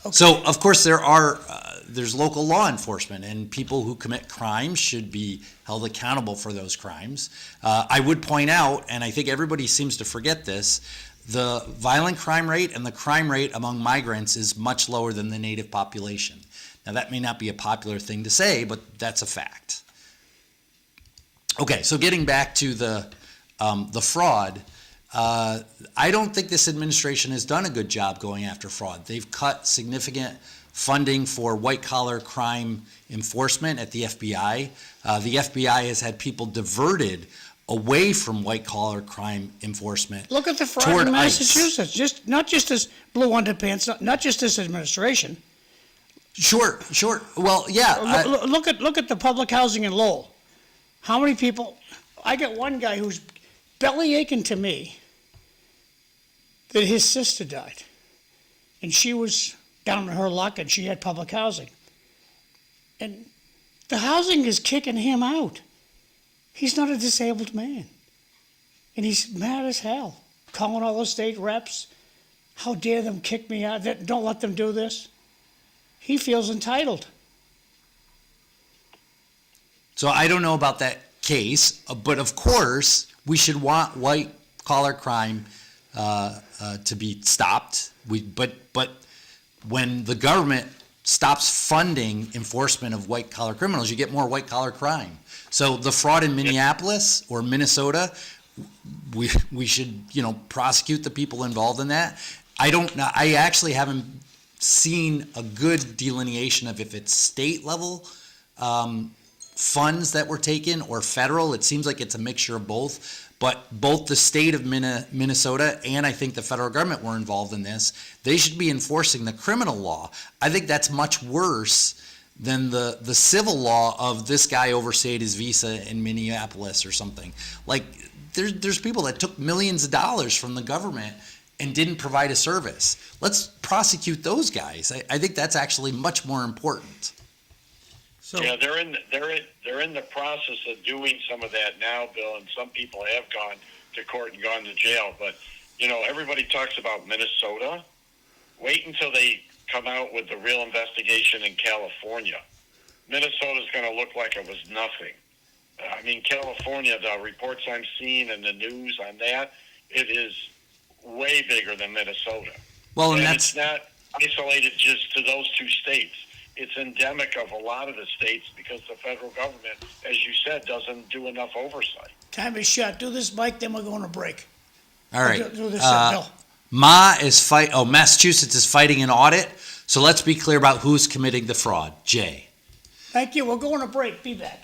Okay. So, of course, there's local law enforcement, and people who commit crimes should be held accountable for those crimes. I would point out, and I think everybody seems to forget this, the violent crime rate and the crime rate among migrants is much lower than the native population. Now, that may not be a popular thing to say, but that's a fact. Okay, so getting back to the fraud, I don't think this administration has done a good job going after fraud. They've cut significant funding for white-collar crime enforcement at the FBI. The FBI has had people diverted away from white-collar crime enforcement. Look at the fraud toward in ICE. Massachusetts, not just this blue underpants, not just this administration. Sure. Well, yeah. Look at the public housing in Lowell. How many people? I got one guy who's belly aching to me that his sister died, and she was down on her luck, and she had public housing, and the housing is kicking him out. He's not a disabled man, and he's mad as hell, calling all the state reps. How dare them kick me out? Don't let them do this. He feels entitled. So I don't know about that case, but of course, we should want white-collar crime to be stopped. But when the government stops funding enforcement of white-collar criminals, you get more white-collar crime. So the fraud in Minneapolis or Minnesota, we should, prosecute the people involved in that. I actually haven't seen a good delineation of if it's state level funds that were taken or federal. It seems like it's a mixture of both. But both the state of Minnesota and I think the federal government were involved in this. They should be enforcing the criminal law. I think that's much worse than the civil law of this guy overstayed his visa in Minneapolis or something. Like, there's people that took millions of dollars from the government and didn't provide a service. Let's prosecute those guys. I think that's actually much more important. So, Yeah, they're in the process of doing some of that now, Bill, and some people have gone to court and gone to jail. But everybody talks about Minnesota. Wait until they come out with the real investigation in California. Minnesota's going to look like it was nothing. I mean, California, the reports I'm seeing and the news on that, it is way bigger than Minnesota. Well, and it's not isolated just to those two states. It's endemic of a lot of the states because the federal government, as you said, doesn't do enough oversight. Time is shot. Do this, Mike, then we're going to break. All right. Do this, Bill. Massachusetts is fighting an audit. So let's be clear about who's committing the fraud. Jay. Thank you. We're going to break. Be back.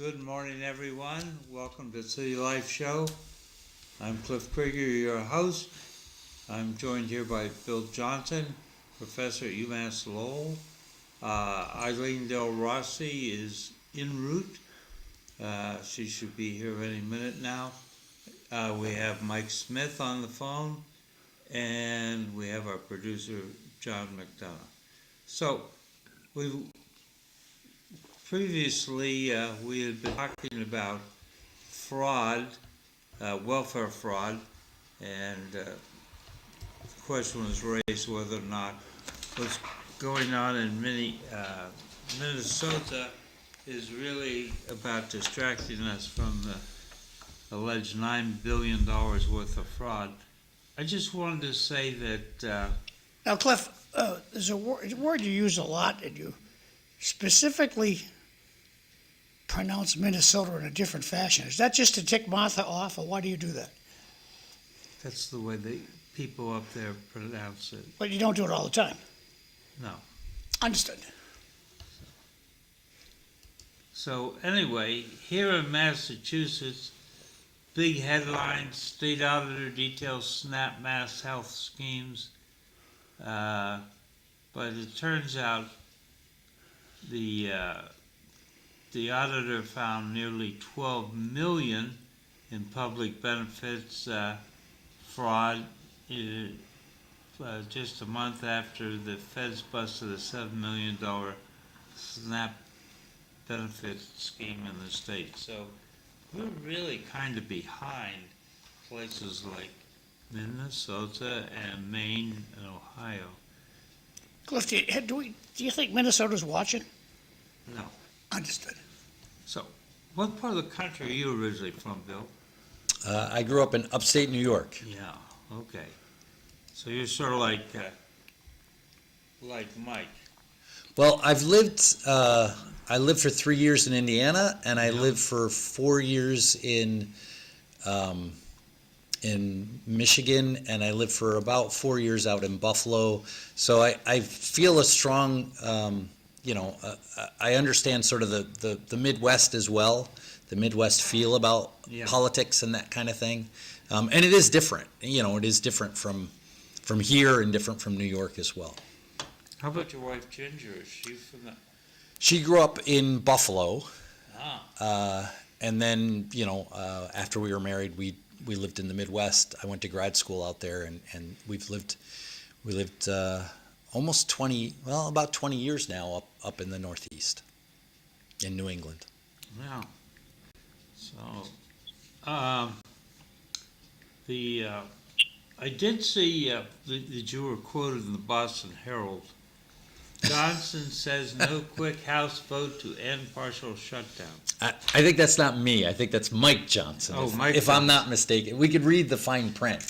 good morning, everyone. Welcome to City Life Show. I'm Cliff Krieger, your host. I'm joined here by Bill Johnson, professor at UMass Lowell. Eileen Delrossi is en route. She should be here any minute now. We have Mike Smith on the phone, and we have our producer, John McDonough. So, previously, we had been talking about fraud, welfare fraud, and of question was raised whether or not what's going on in Minnesota is really about distracting us from the alleged $9 billion worth of fraud. I just wanted to say that Now, Cliff, there's a word you use a lot, and you specifically pronounce Minnesota in a different fashion. Is that just to tick Martha off, or why do you do that? that's the way the people up there pronounce it. But you don't do it all the time. No. Understood. So anyway, here in Massachusetts, big headlines, state auditor details SNAP mass health schemes. But it turns out the auditor found nearly 12 million in public benefits fraud just a month after the feds busted a $7 million SNAP benefit scheme in the state. So we're really kind of behind places like Minnesota and Maine and Ohio. Cliff, do you think Minnesota's watching? No. Understood. So, what part of the country are you originally from, Bill? I grew up in upstate New York. Yeah, okay. So you're sort of like Mike. Well, I lived for 3 years in Indiana, and I lived for 4 years in Michigan, and I lived for about 4 years out in Buffalo. So I feel a strong, I understand sort of the Midwest as well, the Midwest feel about politics and that kind of thing. And it is different, it is different from here and different from New York as well. How about your wife, Ginger? Is she from the... She grew up in Buffalo. Ah. And then, after we were married, we lived in the Midwest. I went to grad school out there, and we lived almost about 20 years now up in the Northeast, in New England. Yeah. So, I did see that you were quoted in the Boston Herald. Johnson says no quick House vote to end partial shutdown. I think that's not me. I think that's Mike Johnson. Oh, if, Mike if I'm not mistaken. We could read the fine print.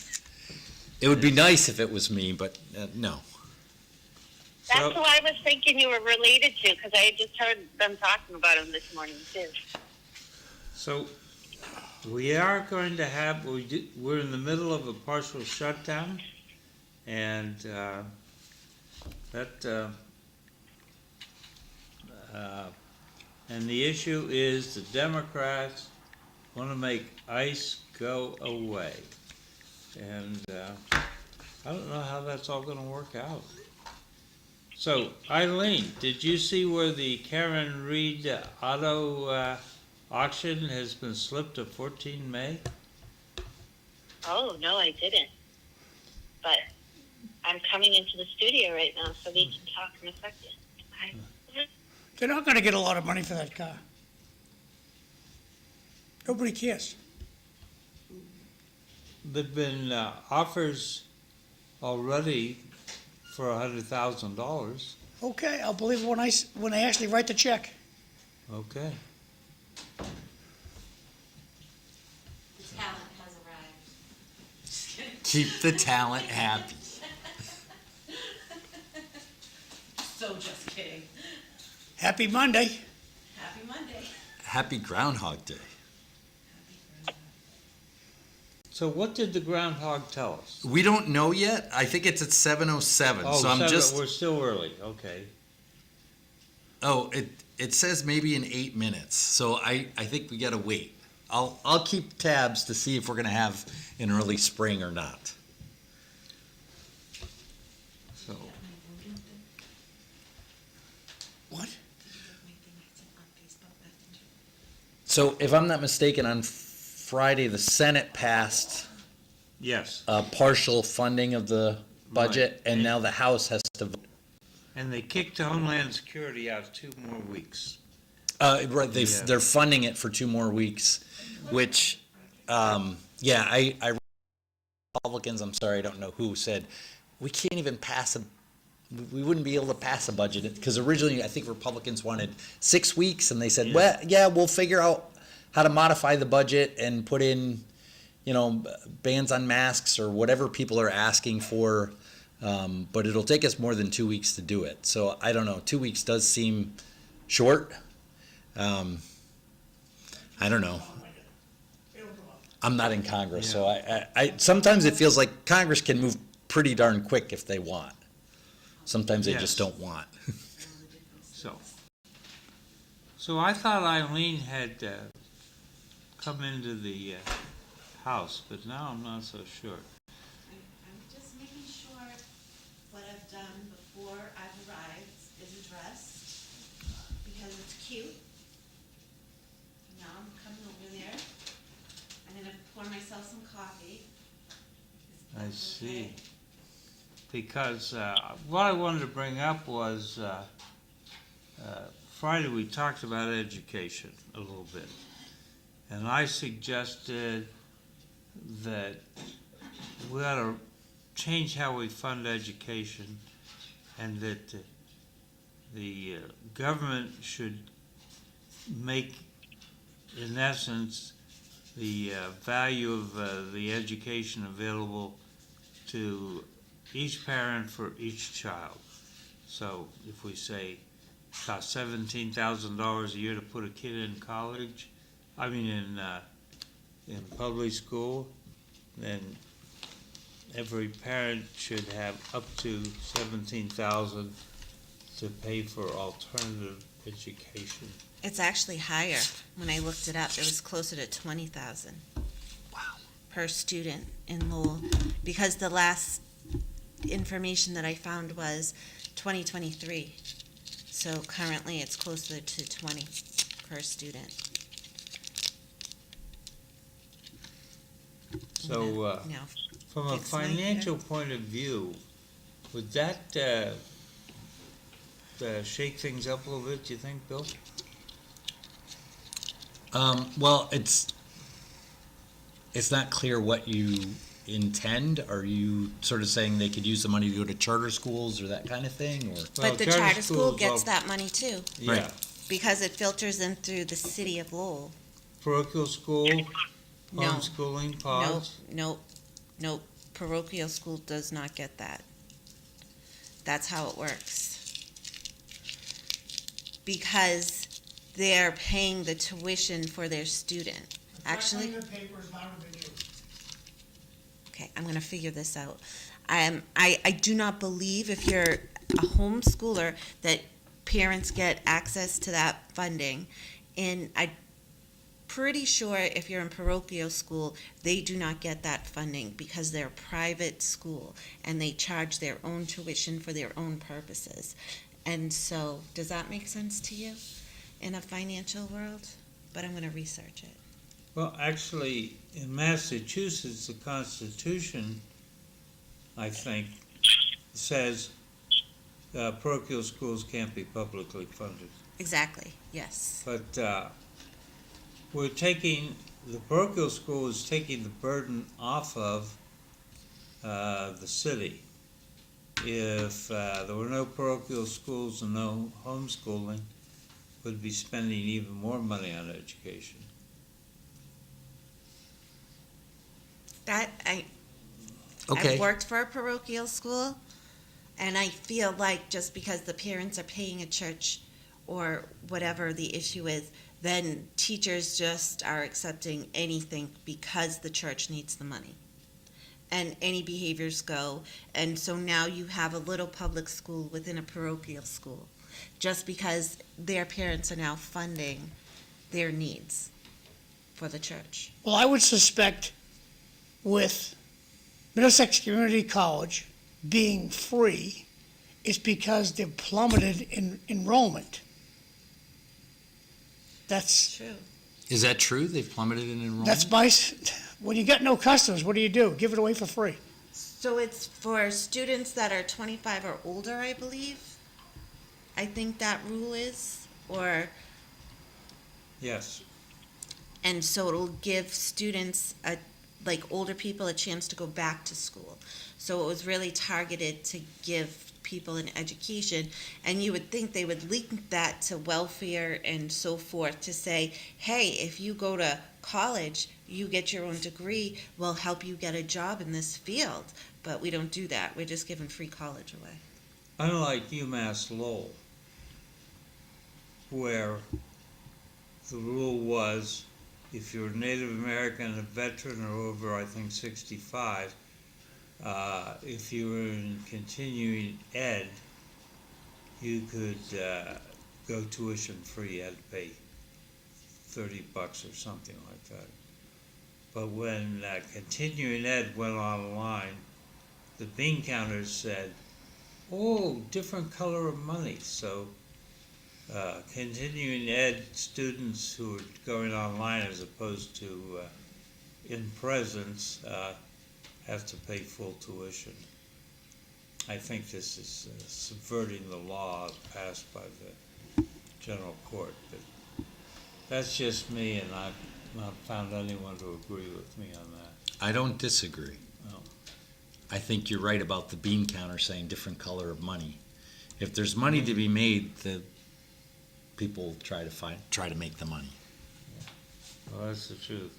It would be nice if it was me, but no. That's So- who I was thinking you were related to, because I had just heard them talking about him this morning, too. So, we are going to have, we're in the middle of a partial shutdown, and and the issue is the Democrats want to make ICE go away. And I don't know how that's all going to work out. So, Eileen, did you see where the Karen Reed auto auction has been slipped to 14 May? Oh, no, I didn't. But I'm coming into the studio right now, so we can talk in a second. They're not going to get a lot of money for that car. Nobody cares. There've been offers already for $100,000. Okay, I'll believe it when I actually write the check. Okay. The talent has arrived. Just kidding. Keep the talent happy. So just kidding. Happy Monday. Happy Monday. Happy Groundhog Day. So what did the groundhog tell us? We don't know yet. I think it's at 7:07. Oh, so I'm we're still early. Okay. Oh, it says maybe in 8 minutes. So I think we gotta wait. I'll keep tabs to see if we're gonna have an early spring or not. So What? So if I'm not mistaken, on Friday the Senate passed yes, partial funding of the budget, Right. and now the House has to vote. and they kicked Homeland Security out 2 more weeks. Right, Yeah. they're funding it for 2 more weeks, which, I Republicans, I'm sorry, I don't know who said, we can't even pass we wouldn't be able to pass a budget, because originally I think Republicans wanted 6 weeks, and they said, well, yeah, we'll figure out how to modify the budget and put in, bans on masks or whatever people are asking for, but it'll take us more than 2 weeks to do it. So I don't know, 2 weeks does seem short. I don't know. I'm not in Congress, so I sometimes it feels like Congress can move pretty darn quick if they want. Sometimes they just don't want. So I thought Eileen had come into the house, but now I'm not so sure. I'm just making sure what I've done before I've arrived is addressed, because it's cute. Now I'm coming over there. I'm gonna pour myself some coffee. I see. Because what I wanted to bring up was Friday we talked about education a little bit. And I suggested that we ought to change how we fund education, and that the government should make, in essence, the value of the education available to each parent for each child. So if we say it costs $17,000 a year to put a kid in college, in public school, then every parent should have up to $17,000 to pay for alternative education. It's actually higher. When I looked it up, it was closer to 20,000. Wow. Per student in Lowell, because the last information that I found was 2023. So currently it's closer to 20 per student. So Now, from a fix my financial point of view, would that shake things up a little bit, do you think, Bill? Well, it's not clear what you intend. Are you sort of saying they could use the money to go to charter schools or that kind of thing, or? but the charter school gets that money too, Yeah. because it filters in through the city of Lowell. Parochial school, No. homeschooling, pods? Nope. Parochial school does not get that. That's how it works. Because they're paying the tuition for their student. Actually, The paper is louder than you. okay, I'm gonna figure this out. I do not believe if you're a homeschooler that parents get access to that funding. And I'm pretty sure if you're in parochial school, they do not get that funding because they're a private school and they charge their own tuition for their own purposes. And so, does that make sense to you in a financial world? But I'm gonna research it. Well, actually, in Massachusetts, the Constitution, I think, says parochial schools can't be publicly funded. Exactly, yes. But the parochial school is taking the burden off of the city. If there were no parochial schools and no homeschooling, we'd be spending even more money on education. I've worked for a parochial school, and I feel like just because the parents are paying a church or whatever the issue is, then teachers just are accepting anything because the church needs the money. And any behaviors go. And so now you have a little public school within a parochial school, just because their parents are now funding their needs for the church. Well, I would suspect with Middlesex Community College being free, it's because they've plummeted in enrollment. That's True. Is that true? They've plummeted in enrollment? when you got no customers, what do? Give it away for free. So it's for students that are 25 or older, I believe. I think that rule is, Yes. and so it'll give students like older people a chance to go back to school. So it was really targeted to give people an education, and you would think they would link that to welfare and so forth to say, hey, if you go to college, you get your own degree, we'll help you get a job in this field. But we don't do that. We're just giving free college away. Unlike UMass Lowell, where the rule was if you're Native American, a veteran, or over, I think, 65, if you were in continuing ed, you could go tuition free. You had to pay $30 or something like that. But when continuing ed went online, the bean counters said, oh, different color of money. So continuing ed students who are going online as opposed to in presence have to pay full tuition. I think this is subverting the law passed by the general court. But that's just me, and I've not found anyone to agree with me on that. I don't disagree. Oh. I think you're right about the bean counter saying different color of money. If there's money to be made, the people try to make the money. Well, that's the truth.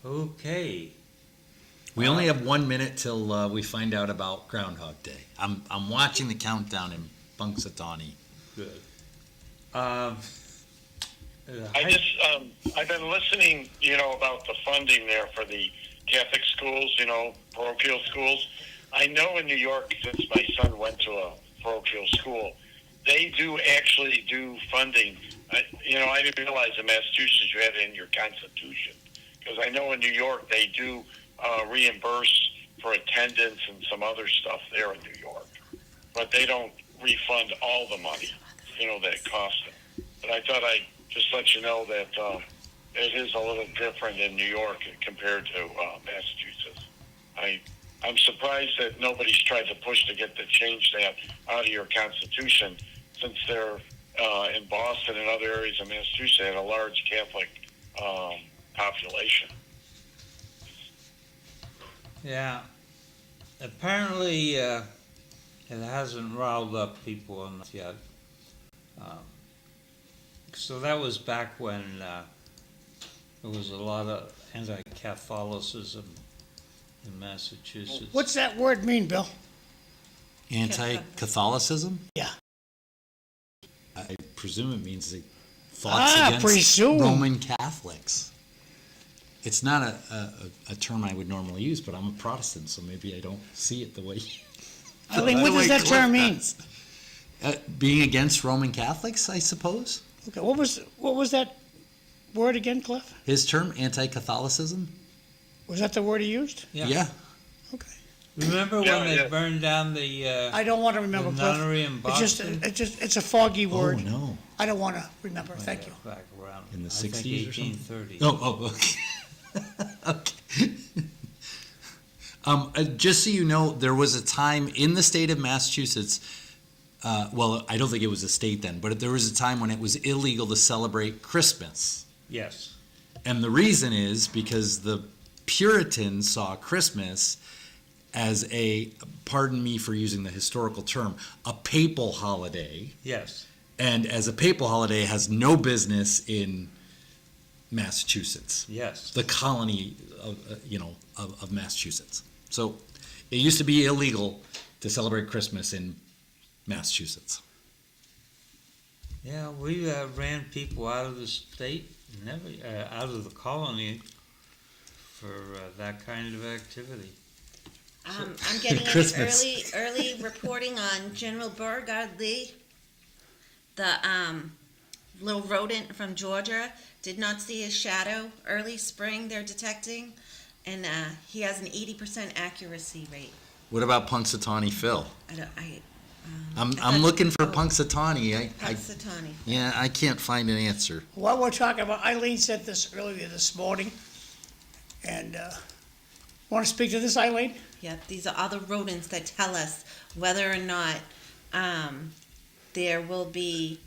Okay. We only have 1 minute till we find out about Groundhog Day. I'm watching the countdown in Punxsutawney. Good. I've been listening, about the funding there for the Catholic schools, parochial schools. I know in New York, since my son went to a parochial school, they do actually do funding. I didn't realize in Massachusetts you had it in your Constitution, because I know in New York they do reimburse for attendance and some other stuff there in New York, but they don't refund all the money, that it costs them. But I thought I'd just let you know that it is a little different in New York compared to Massachusetts. I'm surprised that nobody's tried to push to get to change that out of your Constitution, since they're in Boston and other areas of Massachusetts had a large Catholic population. Yeah. Apparently, it hasn't riled up people enough yet. So that was back when there was a lot of anti-Catholicism in Massachusetts. What's that word mean, Bill? Anti-Catholicism? Yeah. I presume it means the thoughts against presume. Roman Catholics. It's not a term I would normally use, but I'm a Protestant, so maybe I don't see it the way. Eileen, what does that term mean? Being against Roman Catholics, I suppose. Okay, what was that word again, Cliff? His term, anti-Catholicism. Was that the word he used? Yeah. Okay. Remember when they burned down the I don't want to remember, the Cliff. nunnery in Boston? It's a foggy word. Oh no. I don't want to remember. Thank you. Back around In the I think 60s or something? 1830. Okay. Just so you know, there was a time in the state of Massachusetts, well, I don't think it was a state then, but there was a time when it was illegal to celebrate Christmas. Yes. And the reason is because the Puritans saw Christmas as a, pardon me for using the historical term, a papal holiday. Yes. And as a papal holiday, it has no business in Massachusetts. Yes. The colony of Massachusetts. So it used to be illegal to celebrate Christmas in Massachusetts. Yeah, we ran people out of the state, never out of the colony for that kind of activity. I'm getting Christmas. an early reporting on General Beauregard Lee, the little rodent from Georgia. Did not see his shadow. Early spring, they're detecting, and he has an 80% accuracy rate. What about Punxsutawney Phil? I'm thought- looking for Punxsutawney. Punxsutawney. Yeah, I can't find an answer. While we're talking about, Eileen said this earlier this morning, and want to speak to this, Eileen? Yep, these are all the rodents that tell us whether or not there will be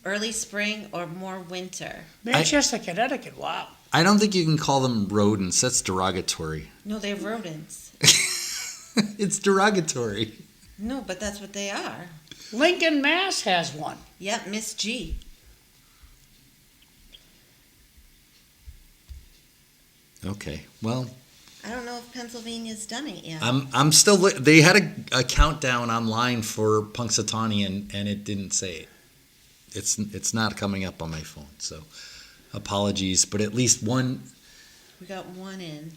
early spring or more winter. Manchester, Connecticut, wow. I don't think you can call them rodents. That's derogatory. No, they're rodents. It's derogatory. No, but that's what they are. Lincoln, Mass has one. Yep, Miss G. Okay, well, I don't know if Pennsylvania's done it yet. I'm still. They had a countdown online for Punxsutawney, and it didn't say it. It's not coming up on my phone, so apologies. But at least one We got one in.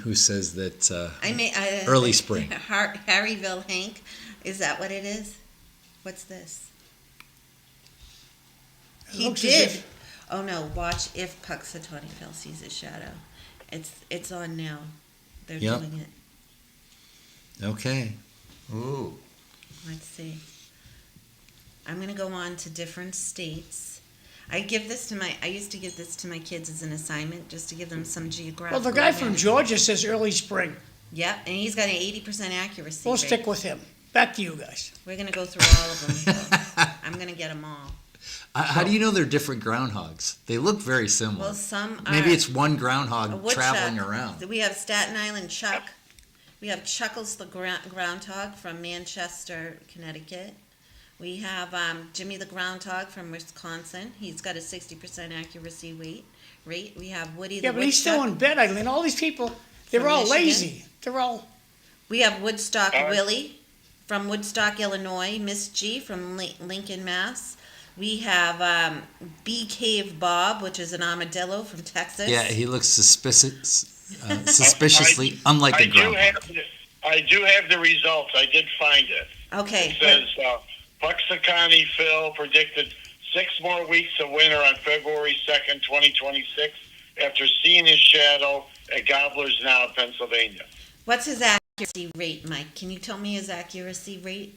who says that I early spring. Harryville Hank, is that what it is? What's this? He looks as did. if- Oh no! Watch if Punxsutawney Phil sees his shadow. It's on now. They're Yep. doing it. Okay. Ooh. Let's see. I'm gonna go on to different states. I used to give this to my kids as an assignment, just to give them some geographical. Well, the guy from awareness. Georgia says early spring. Yep, and he's got an 80% accuracy We'll rate. stick with him. Back to you guys. We're gonna go through all of them. I'm gonna get them all. How do you know they're different groundhogs? They look very similar. Well, some are. Maybe it's one a groundhog woodchuck. traveling around. We have Staten Island Chuck. We have Chuckles the groundhog from Manchester, Connecticut. We have Jimmy the groundhog from Wisconsin. He's got a 60% accuracy rate. We have Woody the Yeah, but he's still woodchuck. in bed, Eileen. All these people, they're From all Michigan? lazy. They're all. We have Woodstock Uh, Willie from Woodstock, Illinois. Miss G from Lincoln, Mass. We have Bee Cave Bob, which is an armadillo from Texas. Yeah, he looks suspiciously unlike a groundhog. I do have the results. I did find it. Okay. It says Punxsutawney Phil predicted 6 more weeks of winter on February 2nd, 2026, after seeing his shadow at Gobbler's Knob, Pennsylvania. What's his accuracy rate, Mike? Can you tell me his accuracy rate?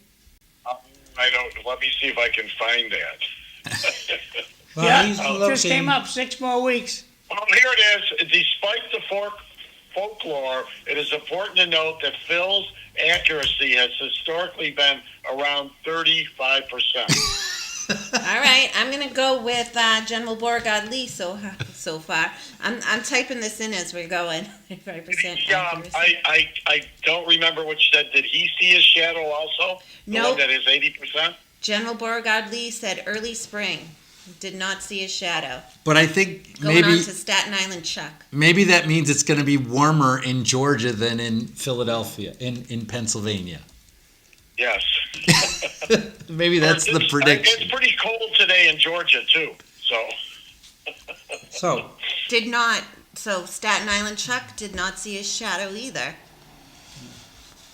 I don't. Let me see if I can find that. Well, yeah, he's just came looking- up. 6 more weeks. Well, here it is. Despite the folklore, it is important to note that Phil's accuracy has historically been around 35%. All right, I'm gonna go with General Beauregard Lee so far. I'm typing this in as we're going. 5% accuracy. I don't remember what you said. Did he see his shadow also? The No. one that is 80%? General Beauregard Lee said early spring. Did not see his shadow. But I think Going on to Staten Island Chuck. maybe that means it's going to be warmer in Georgia than in Philadelphia, in Pennsylvania. Yes. Maybe that's the prediction. It's pretty cold today in Georgia, too. So, So Staten Island Chuck did not see his shadow either.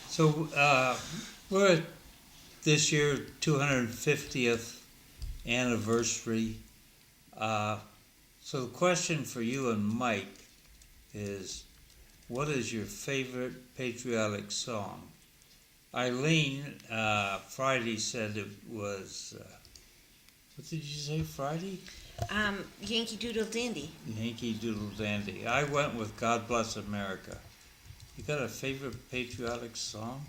So we're at this year 250th anniversary. So the question for you and Mike is, what is your favorite patriotic song? Eileen Friday said it was, what did you say, Friday? Yankee Doodle Dandy. Yankee Doodle Dandy. I went with God Bless America. You got a favorite patriotic song?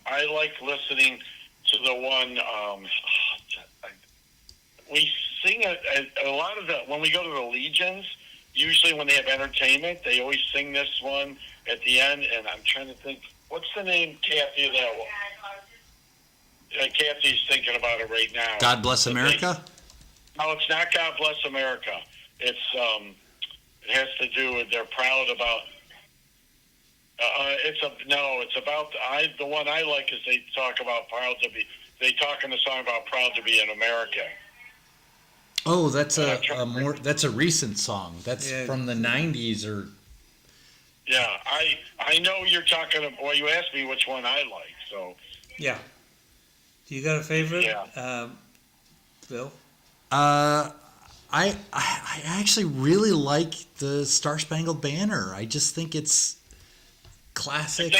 I like listening to the one, we sing a lot of the, when we go to the Legions, usually when they have entertainment, they always sing this one at the end, and I'm trying to think, what's the name, Kathy, of that one? Kathy's thinking about it right now. God Bless America? No, it's not God Bless America. It's, it has to do with they're proud about, it's about, the one I like is they talk about they talk in the song about proud to be an American. Oh, that's that's a recent song. That's from the 90s or. Yeah, I know you're talking about, well, you asked me which one I like, so. Yeah. Do you got a favorite? Yeah. Bill? I actually really like the Star Spangled Banner. I just think it's classic.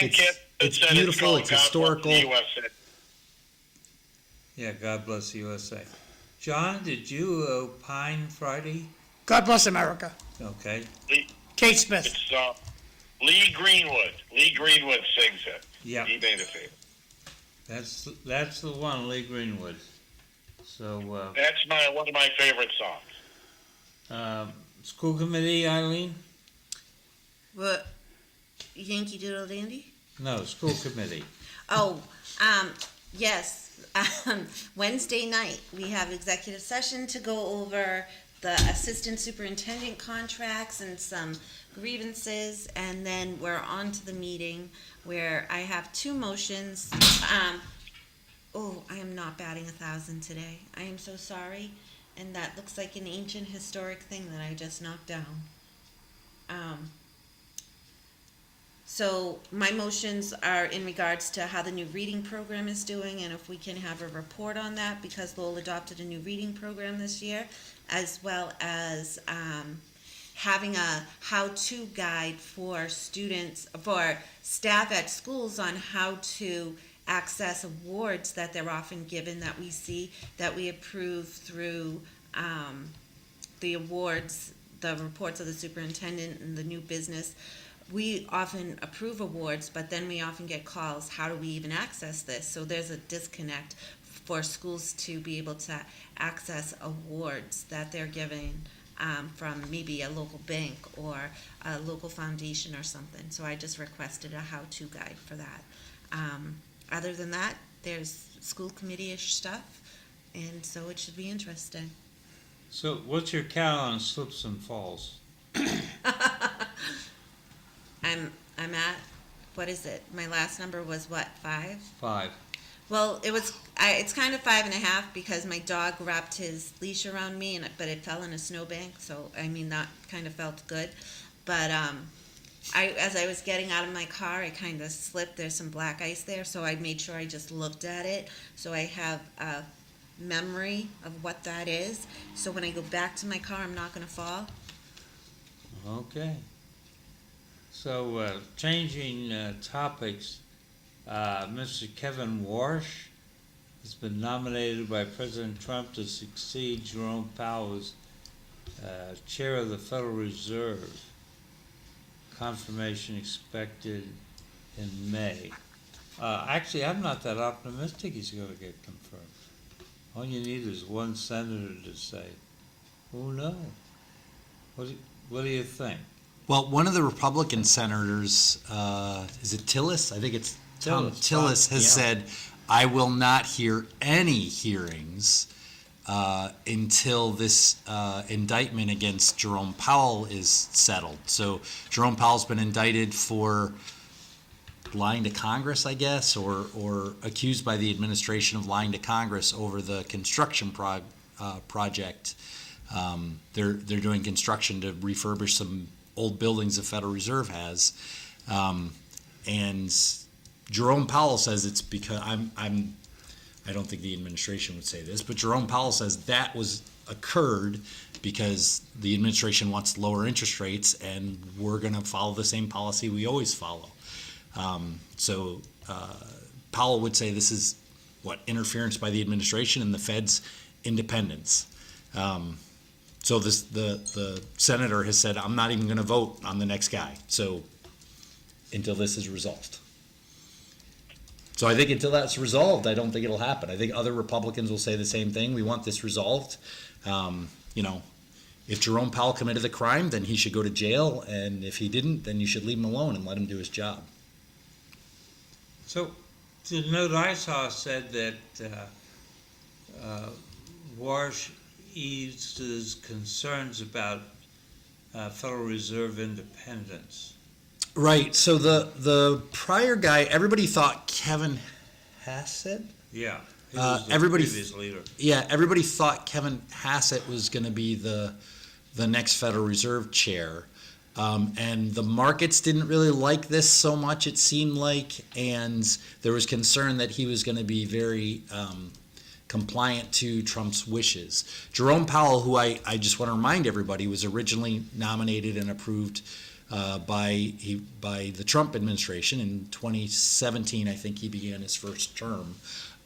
It's beautiful. It's historical. Yeah, God Bless USA. John, did you opine Friday? God bless America. Okay. Kate Smith. It's Lee Greenwood. Lee Greenwood sings it. Yeah. He made it famous. That's the one, Lee Greenwood. So That's one of my favorite songs. School committee, Eileen? What? Yankee Doodle Dandy? No, school committee. Oh, yes. Wednesday night, we have executive session to go over the assistant superintendent contracts and some grievances, and then we're on to the meeting where I have two motions. I am not batting 1,000 today. I am so sorry, and that looks like an ancient historic thing that I just knocked down. So my motions are in regards to how the new reading program is doing, and if we can have a report on that, because Lowell adopted a new reading program this year, as well as having a how-to guide for students, for staff at schools on how to access awards that they're often given, that we see, that we approve through the awards, the reports of the superintendent and the new business. We often approve awards, but then we often get calls, how do we even access this? So there's a disconnect for schools to be able to access awards that they're giving from maybe a local bank or a local foundation or something. So I just requested a how-to guide for that. Other than that, there's school committee-ish stuff, and so it should be interesting. So what's your count on slips and falls? I'm at, what is it? My last number was what, 5? 5. Well, it's kind of 5.5 because my dog wrapped his leash around me, but it fell in a snowbank. So I mean that kind of felt good, but as I was getting out of my car, I kind of slipped. There's some black ice there, so I made sure I just looked at it, so I have a memory of what that is. So when I go back to my car, I'm not going to fall. Okay. So, changing topics, Mr. Kevin Warsh has been nominated by President Trump to succeed Jerome Powell as chair of the Federal Reserve. Confirmation expected in May. Actually, I'm not that optimistic he's going to get confirmed. All you need is one senator to say, "Oh no." What do you think? Well, one of the Republican senators, is it Tillis? I think it's Tom Tillis has said, I will not hear any hearings until this indictment against Jerome Powell is settled. So Jerome Powell's been indicted for lying to Congress, I guess, or accused by the administration of lying to Congress over the construction project. They're doing construction to refurbish some old buildings the Federal Reserve has, and Jerome Powell says it's because I don't think the administration would say this, but Jerome Powell says that occurred because the administration wants lower interest rates, and we're going to follow the same policy we always follow. So Powell would say this is interference by the administration and the Fed's independence. So the senator has said, I'm not even going to vote on the next guy. So until this is resolved. So I think until that's resolved, I don't think it'll happen. I think other Republicans will say the same thing. We want this resolved. If Jerome Powell committed the crime, then he should go to jail. And if he didn't, then you should leave him alone and let him do his job. So the note I saw said that Warsh eased his concerns about Federal Reserve independence. Right. So the prior guy, everybody thought Kevin Hassett. Yeah. He was the Everybody previous leader. Yeah, everybody thought Kevin Hassett was going to be the next Federal Reserve chair. And the markets didn't really like this so much, it seemed like, and there was concern that he was going to be very compliant to Trump's wishes. Jerome Powell, who I just want to remind everybody, was originally nominated and approved by the Trump administration in 2017. I think he began his first term,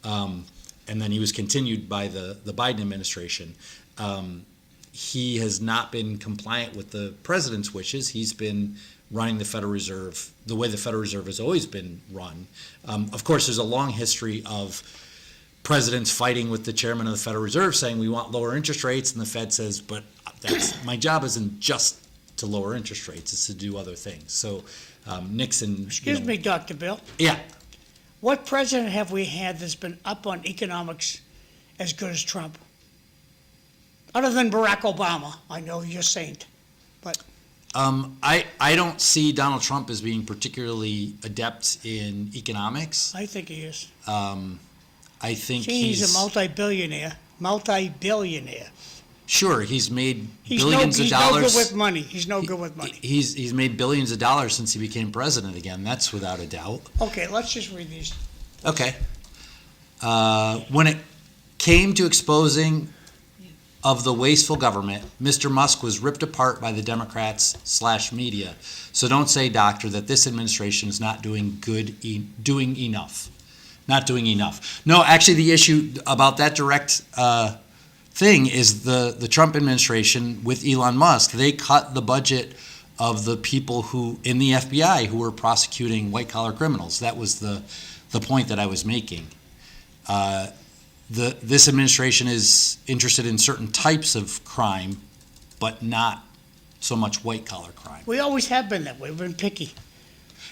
and then he was continued by the Biden administration. He has not been compliant with the president's wishes. He's been running the Federal Reserve the way the Federal Reserve has always been run. Of course, there's a long history of president's fighting with the chairman of the Federal Reserve saying we want lower interest rates, and the Fed says, but my job isn't just to lower interest rates, it's to do other things. So Nixon... Excuse me, Dr. Bill. Yeah. What president have we had that's been up on economics as good as Trump? Other than Barack Obama. I know you're a saint, but... I don't see Donald Trump as being particularly adept in economics. I think he is. I think He's a multi-billionaire. Sure, he's made He's billions of dollars. no good with money. He's no good with money. He's made billions of dollars since he became president again. That's without a doubt. Okay, let's just read these. Okay. When it came to exposing of the wasteful government, Mr. Musk was ripped apart by the Democrats/media. So don't say, doctor, that this administration is not doing enough. Not doing enough. No, actually, the issue about that direct thing is the Trump administration with Elon Musk. They cut the budget of the people who in the FBI who were prosecuting white-collar criminals. That was the point that I was making. This administration is interested in certain types of crime, but not so much white-collar crime. We always have been that way. We've been picky.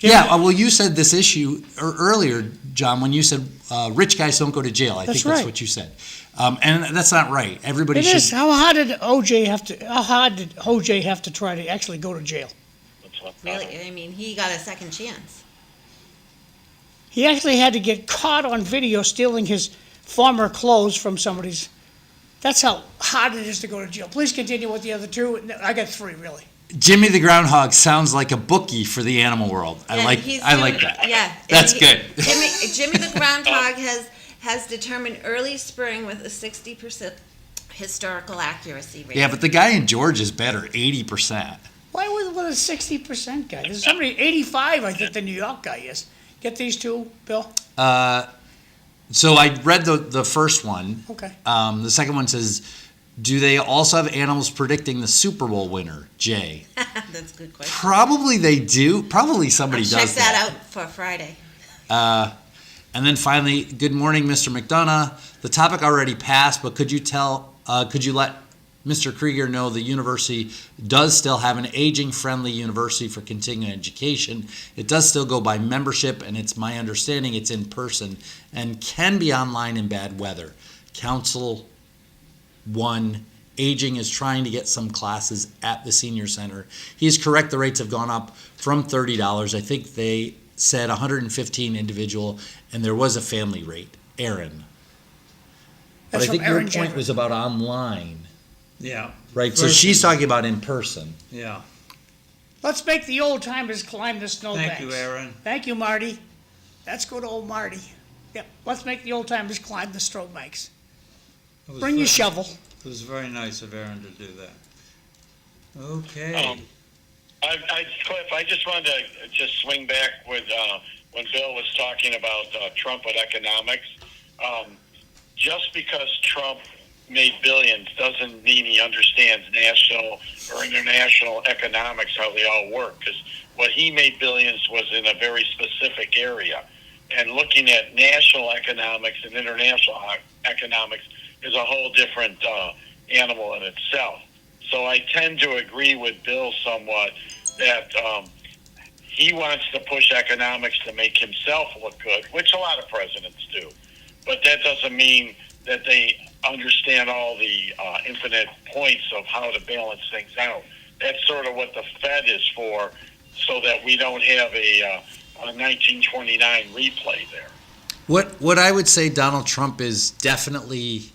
Yeah, well, you said this issue earlier, John, when you said rich guys don't go to jail. I think that's what you said, and that's not right. Everybody should. It is. How hard did OJ have to try to actually go to jail? Really? I mean, he got a second chance. He actually had to get caught on video stealing his former clothes from somebody's. That's how hard it is to go to jail. Please continue with the other two. I got three, really. Jimmy the Groundhog sounds like a bookie for the animal world. I like that. Yeah, That's good. Jimmy the Groundhog has determined early spring with a 60% historical accuracy rate. Yeah, but the guy in Georgia is better, 80%. Why with a 60% guy? There's somebody 85. I think the New York guy is. Get these two, Bill. So I read the first one. Okay. The second one says, do they also have animals predicting the Super Bowl winner, Jay? That's a good question. Probably they do. Probably somebody does Check that out for Friday. And then finally, good morning, Mr. McDonough. The topic already passed, but could you let Mr. Krieger know the university does still have an aging-friendly university for continuing education. It does still go by membership, and it's my understanding it's in person and can be online in bad weather. Council 1, Aging is trying to get some classes at the senior center. He's correct, the rates have gone up from $30. I think they said 115 individual, and there was a family rate. Aaron. But I think your point was about online. Yeah. Right, so she's talking about in person. Yeah. Let's make the old timers climb the snowbanks. Thank you, Aaron. Thank you, Marty. That's good old Marty. Yep. Let's make the old timers climb the snowbanks. Bring your shovel. It was very nice of Aaron to do that. Okay. Cliff, I just wanted to just swing back with when Bill was talking about Trump with economics. Just because Trump made billions doesn't mean he understands national or international economics, how they all work. Because what he made billions was in a very specific area. And looking at national economics and international economics is a whole different animal in itself. So I tend to agree with Bill somewhat that he wants to push economics to make himself look good, which a lot of presidents do. But that doesn't mean that they understand all the infinite points of how to balance things out. That's sort of what the Fed is for, so that we don't have a 1929 replay there. What I would say Donald Trump is definitely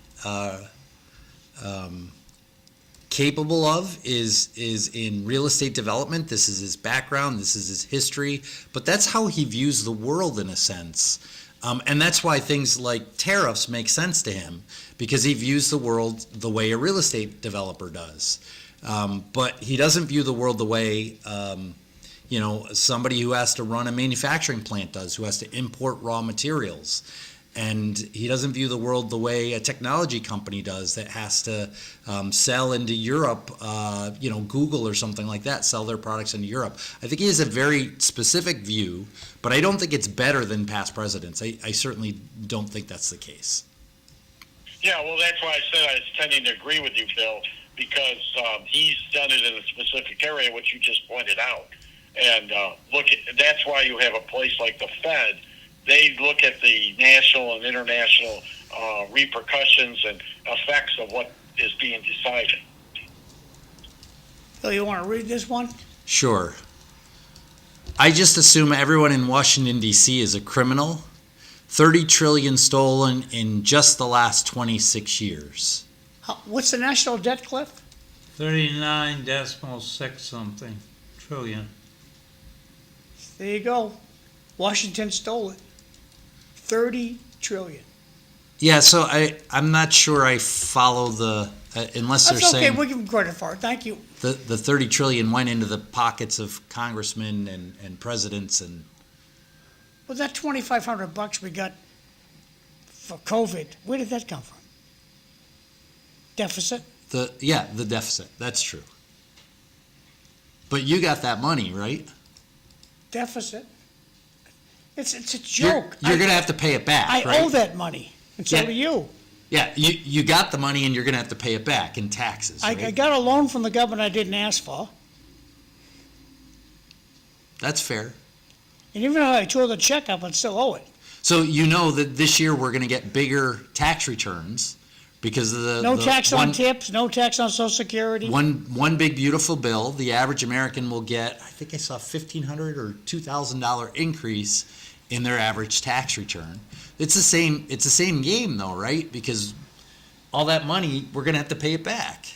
capable of is in real estate development. This is his background. This is his history. But that's how he views the world in a sense. And that's why things like tariffs make sense to him, because he views the world the way a real estate developer does. But he doesn't view the world the way somebody who has to run a manufacturing plant does, who has to import raw materials. And he doesn't view the world the way a technology company does that has to sell into Europe, Google or something like that, sell their products into Europe. I think he has a very specific view, but I don't think it's better than past presidents. I certainly don't think that's the case. Yeah, well, that's why I said I was tending to agree with you, Bill, because he's done it in a specific area, which you just pointed out. And that's why you have a place like the Fed. They look at the national and international repercussions and effects of what is being decided. Bill, you want to read this one? Sure. I just assume everyone in Washington, D.C. is a criminal. 30 trillion stolen in just the last 26 years. What's the national debt, Cliff? 39.6 something trillion. There you go. Washington stole it. 30 trillion. Yeah, so I'm not sure I follow the, unless they're That's okay, saying we'll give them credit for it, thank you. the 30 trillion went into the pockets of congressmen and presidents and, Well, that $2,500 we got for COVID, where did that come from? Deficit? the deficit, that's true. But you got that money, right? Deficit? It's a You're joke. going to have to pay it back, I right? owe that money, and so Yeah. do you. Yeah, you got the money and you're going to have to pay it back in taxes, I right? got a loan from the government I didn't ask for, That's fair. and even though I tore the check up, I'd still owe it. So you know that this year we're going to get bigger tax returns because of the No the tax one, on tips, no tax on social security. one big beautiful bill. The average American will get, I think I saw $1,500 or $2,000 increase in their average tax return. It's the same game though, right? Because all that money we're going to have to pay it back.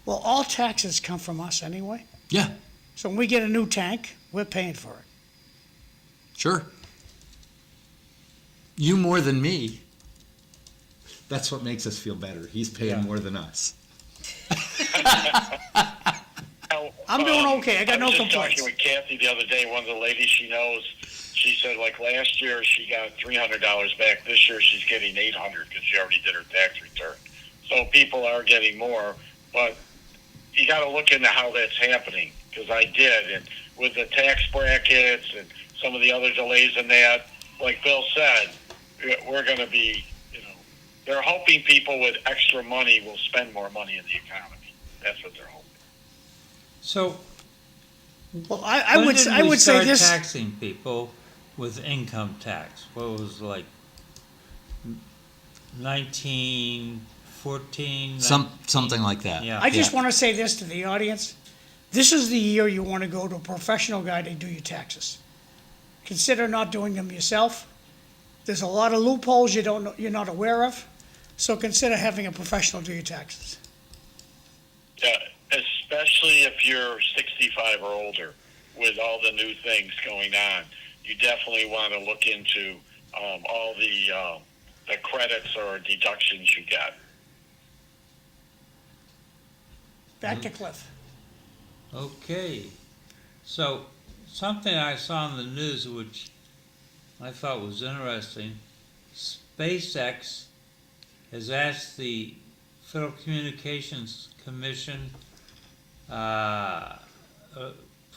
Well, all taxes come from us anyway. Yeah, So when we get a new tank, we're paying for it. sure. You more than me. That's what makes us feel better. He's paying more than us. I'm doing okay. I got no was just complaints. talking with Kathy the other day, one of the ladies she knows. She said, like, last year she got $300 back. This year she's getting $800 because she already did her tax return. So people are getting more, but you got to look into how that's happening, because I did. And with the tax brackets and some of the other delays in that, like Bill said, we're going to be, they're hoping people with extra money will spend more money in the economy. That's what they're hoping. So, Well, I when would did I we would say start this. taxing people with income tax? What was like 1914? Something like that. Yeah. I just want to say this to the audience. This is the year you want to go to a professional guy to do your taxes. Consider not doing them yourself. There's a lot of loopholes you're not aware of, so consider having a professional do your taxes. Yeah, especially if you're 65 or older, with all the new things going on. You definitely want to look into all the credits or deductions you get. Back to Cliff. Okay. So, something I saw in the news which I thought was interesting, SpaceX has asked the Federal Communications Commission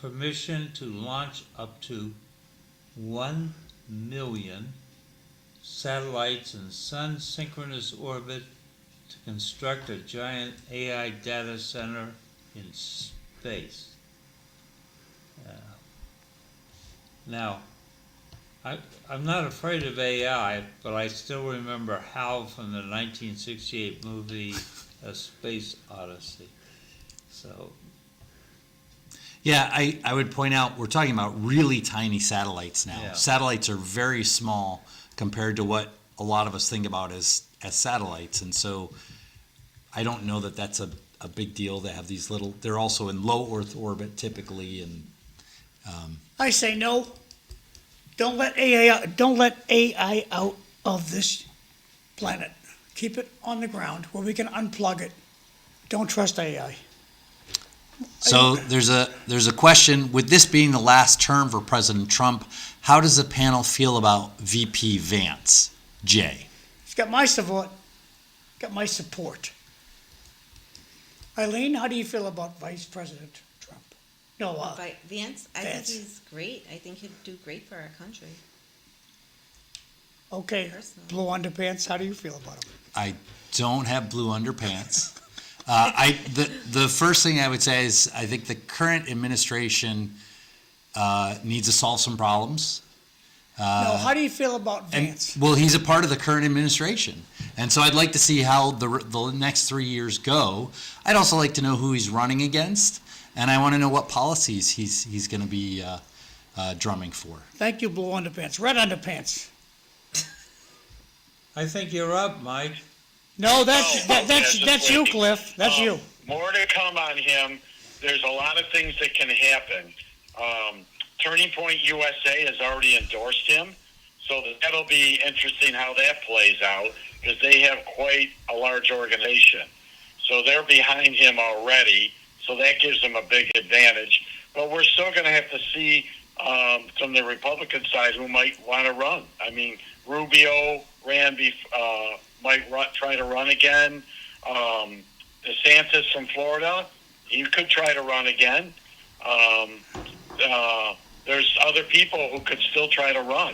permission to launch up to 1 million satellites in sun-synchronous orbit to construct a giant AI data center in space. Now, I'm not afraid of AI, but I still remember Hal from the 1968 movie A Space Odyssey. So, Yeah, I would point out we're talking about really tiny satellites now. Yeah. Satellites are very small compared to what a lot of us think about as satellites, and so I don't know that that's a big deal to have these little. They're also in low Earth orbit typically, and I say no. Don't let AI out of this planet. Keep it on the ground where we can unplug it. Don't trust AI. so there's a question. With this being the last term for President Trump, how does the panel feel about VP Vance? Jay. He's got my support. Got my support. Eileen, how do you feel about Vice President Trump? No, Vance, I think Vance. he's great. I think he'd do great for our country. Okay, blue underpants, how do you feel about them? I don't have blue underpants. The first thing I would say is I think the current administration needs to solve some problems. No, how do you feel about And, Vance? well, he's a part of the current administration. And so I'd like to see how the next 3 years go. I'd also like to know who he's running against, and I want to know what policies he's going to be drumming for. Thank you, blue underpants. Red underpants. I think you're up, Mike. No, Oh, that's you, Cliff. That's you. More to come on him. There's a lot of things that can happen. Turning Point USA has already endorsed him, so that'll be interesting how that plays out, because they have quite a large organization. So they're behind him already, so that gives them a big advantage. But we're still going to have to see from the Republican side who might want to run. I mean, Rubio might try to run again. DeSantis from Florida, he could try to run again. There's other people who could still try to run.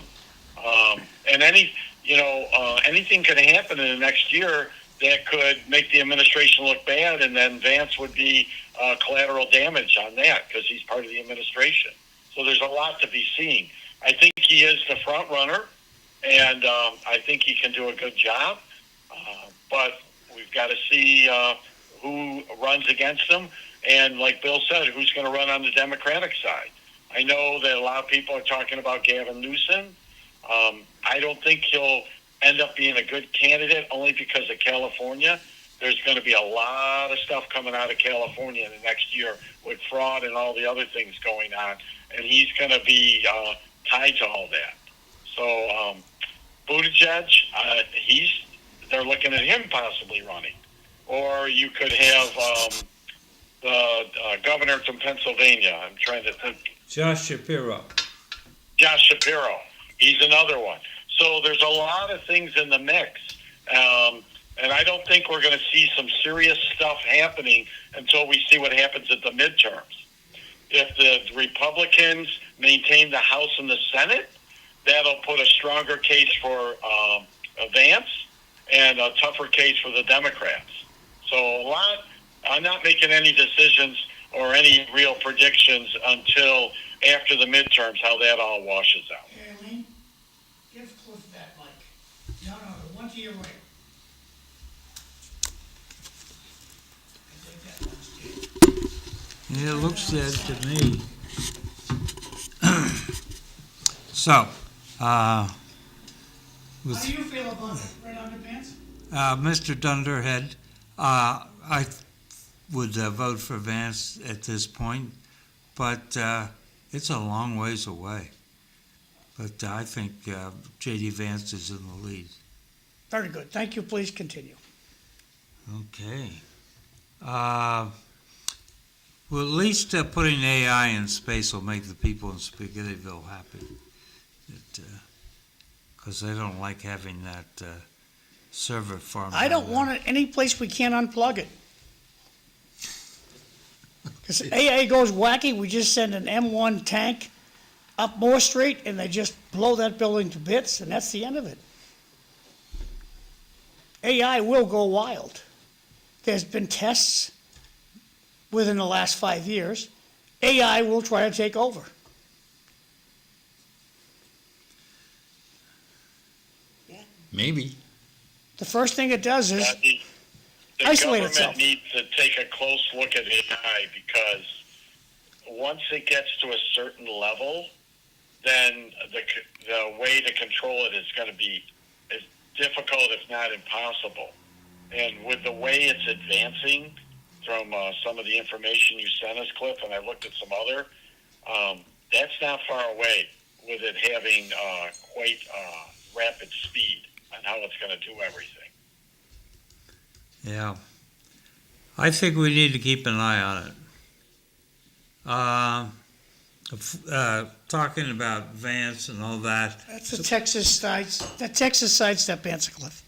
And anything could happen in the next year that could make the administration look bad, and then Vance would be collateral damage on that because he's part of the administration. So there's a lot to be seen. I think he is the front runner, and I think he can do a good job. But we've got to see who runs against him, and like Bill said, who's going to run on the Democratic side. I know that a lot of people are talking about Gavin Newsom. I don't think he'll end up being a good candidate only because of California. There's going to be a lot of stuff coming out of California in the next year with fraud and all the other things going on, and he's going to be tied to all that. So Buttigieg, they're looking at him possibly running. Or you could have the governor from Pennsylvania. I'm trying to think. Josh Shapiro. Josh Shapiro. He's another one. So there's a lot of things in the mix. And I don't think we're going to see some serious stuff happening until we see what happens at the midterms. If the Republicans maintain the House and the Senate, that'll put a stronger case for Vance and a tougher case for the Democrats. So I'm not making any decisions or any real predictions until after the midterms, how that all washes out. Eileen, give Cliff that mic. No, the one to your right. I think that one's dead. Yeah, it looks dead to me. So, How do you feel about red underpants? Mr. Dunderhead, I would vote for Vance at this point, but it's a long ways away. But I think J.D. Vance is in the lead. Very good. Thank you. Please continue. Okay. Well, at least putting AI in space will make the people in Spaghettiville happy. Because they don't like having that server farm. I don't want it any place we can't unplug it. Because AA goes wacky, we just send an M1 tank up Moore Street, and they just blow that building to bits, and that's the end of it. AI will go wild. There's been tests within the last 5 years. AI will try to take over. Maybe. The first thing it does is The isolate government itself. needs to take a close look at AI, because once it gets to a certain level, then the way to control it is going to be as difficult, if not impossible. And with the way it's advancing from some of the information you sent us, Cliff, and I looked at some other, that's not far away with it having quite rapid speed on how it's going to do everything. Yeah. I think we need to keep an eye on it. Talking about Vance and all that. That's the Texas sidestep answer, Cliff.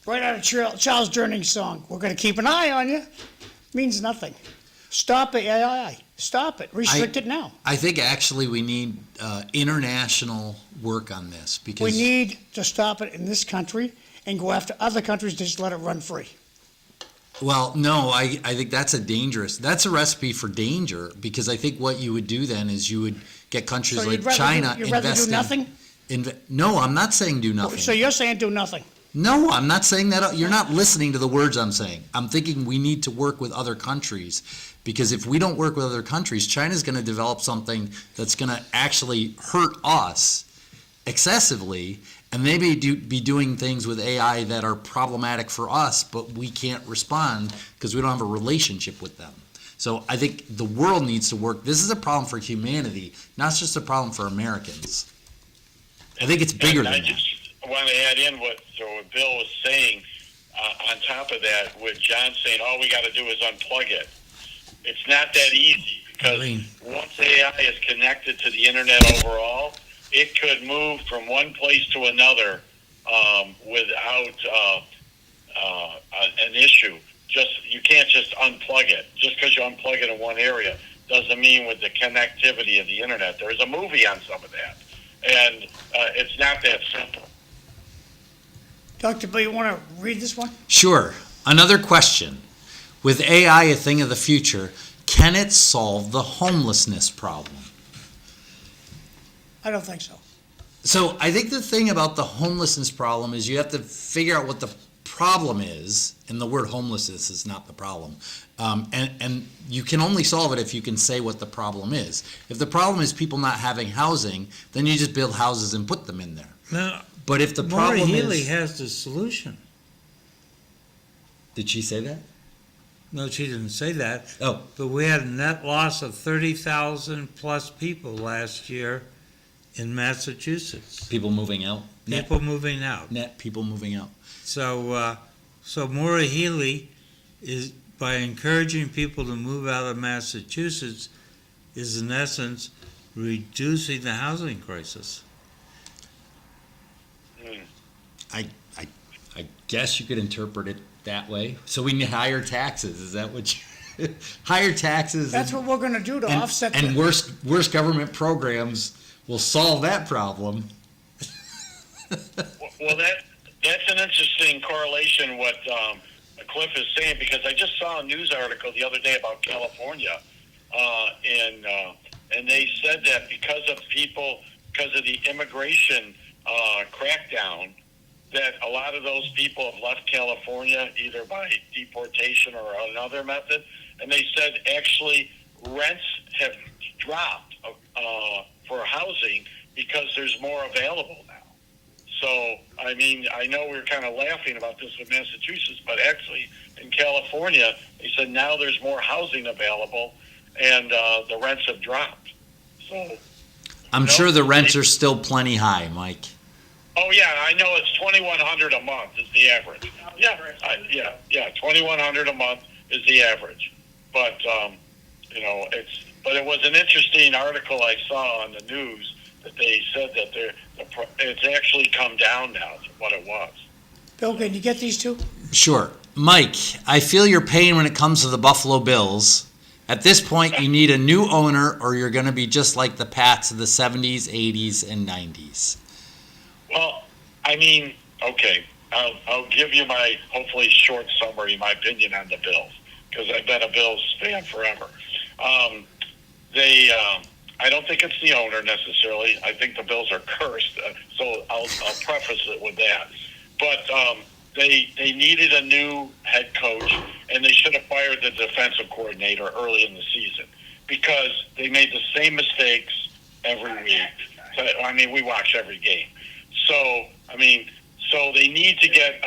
Right out of Charles Durning song. We're going to keep an eye on you. Means nothing. Stop it, AI. Stop it. Restrict it now. I think actually we need international work on this We because need to stop it in this country and go after other countries to just let it run free. well, no, I think that's a recipe for danger because I think what you would do then is you would get countries So like you'd rather China you'd rather do investing. nothing? No, I'm not saying do nothing. So you're saying do nothing? No, I'm not saying that. You're not listening to the words I'm saying. I'm thinking we need to work with other countries because if we don't work with other countries, China's going to develop something that's going to actually hurt us excessively, and they may be doing things with AI that are problematic for us, but we can't respond because we don't have a relationship with them. So I think the world needs to work. This is a problem for humanity, not just a problem for Americans. I think it's bigger than I that. just want to add in what Bill was saying on top of that, with John saying, all we got to do is unplug it. It's not that easy because Eileen. once AI is connected to the internet overall, it could move from one place to another without an issue. You can't just unplug it. Just because you unplug it in one area doesn't mean with the connectivity of the internet. There's a movie on some of that, and it's not that simple. Dr. Bill, you want to read this one? Sure. Another question. With AI a thing of the future, can it solve the homelessness problem? I don't think so. So I think the thing about the homelessness problem is you have to figure out what the problem is, and the word homelessness is not the problem. And you can only solve it if you can say what the problem is. If the problem is people not having housing, then you just build houses and put them in there. Now, But if the Maura problem Healey is... has the solution. Did she say that? No, she didn't say that. Oh. But we had a net loss of 30,000 plus people last year in Massachusetts. People moving out. People moving out. Net people moving out. So Maura Healey is, by encouraging people to move out of Massachusetts, is in essence reducing the housing crisis. I guess you could interpret it that way. So we need higher taxes. Is that what you... higher taxes... That's what we're going to do to offset and the... worse government programs will solve that problem. Well, that's an interesting correlation what Cliff is saying, because I just saw a news article the other day about California, and they said that because of the immigration crackdown, that a lot of those people have left California either by deportation or another method, and they said actually rents have dropped for housing because there's more available now. So, I mean, I know we're kind of laughing about this with Massachusetts, but actually in California, they said now there's more housing available, and the rents have dropped. So, I'm sure the rents are still plenty high, Mike. oh yeah, I know it's $2,100 a month is the average. Yeah, $2,100 a month is the average. But it was an interesting article I saw on the news that they said that it's actually come down now to what it was. Bill, can you get these two? Sure. Mike, I feel your pain when it comes to the Buffalo Bills. At this point, you need a new owner or you're going to be just like the Pats of the 70s, 80s, and 90s. Well, I mean, okay, I'll give you my hopefully short summary, my opinion on the Bills, because I've been a Bills fan forever. I don't think it's the owner necessarily. I think the Bills are cursed, so I'll preface it with that. But they needed a new head coach, and they should have fired the defensive coordinator early in the season because they made the same mistakes every week. So, I mean, we watch every game. So, I mean, so they need to get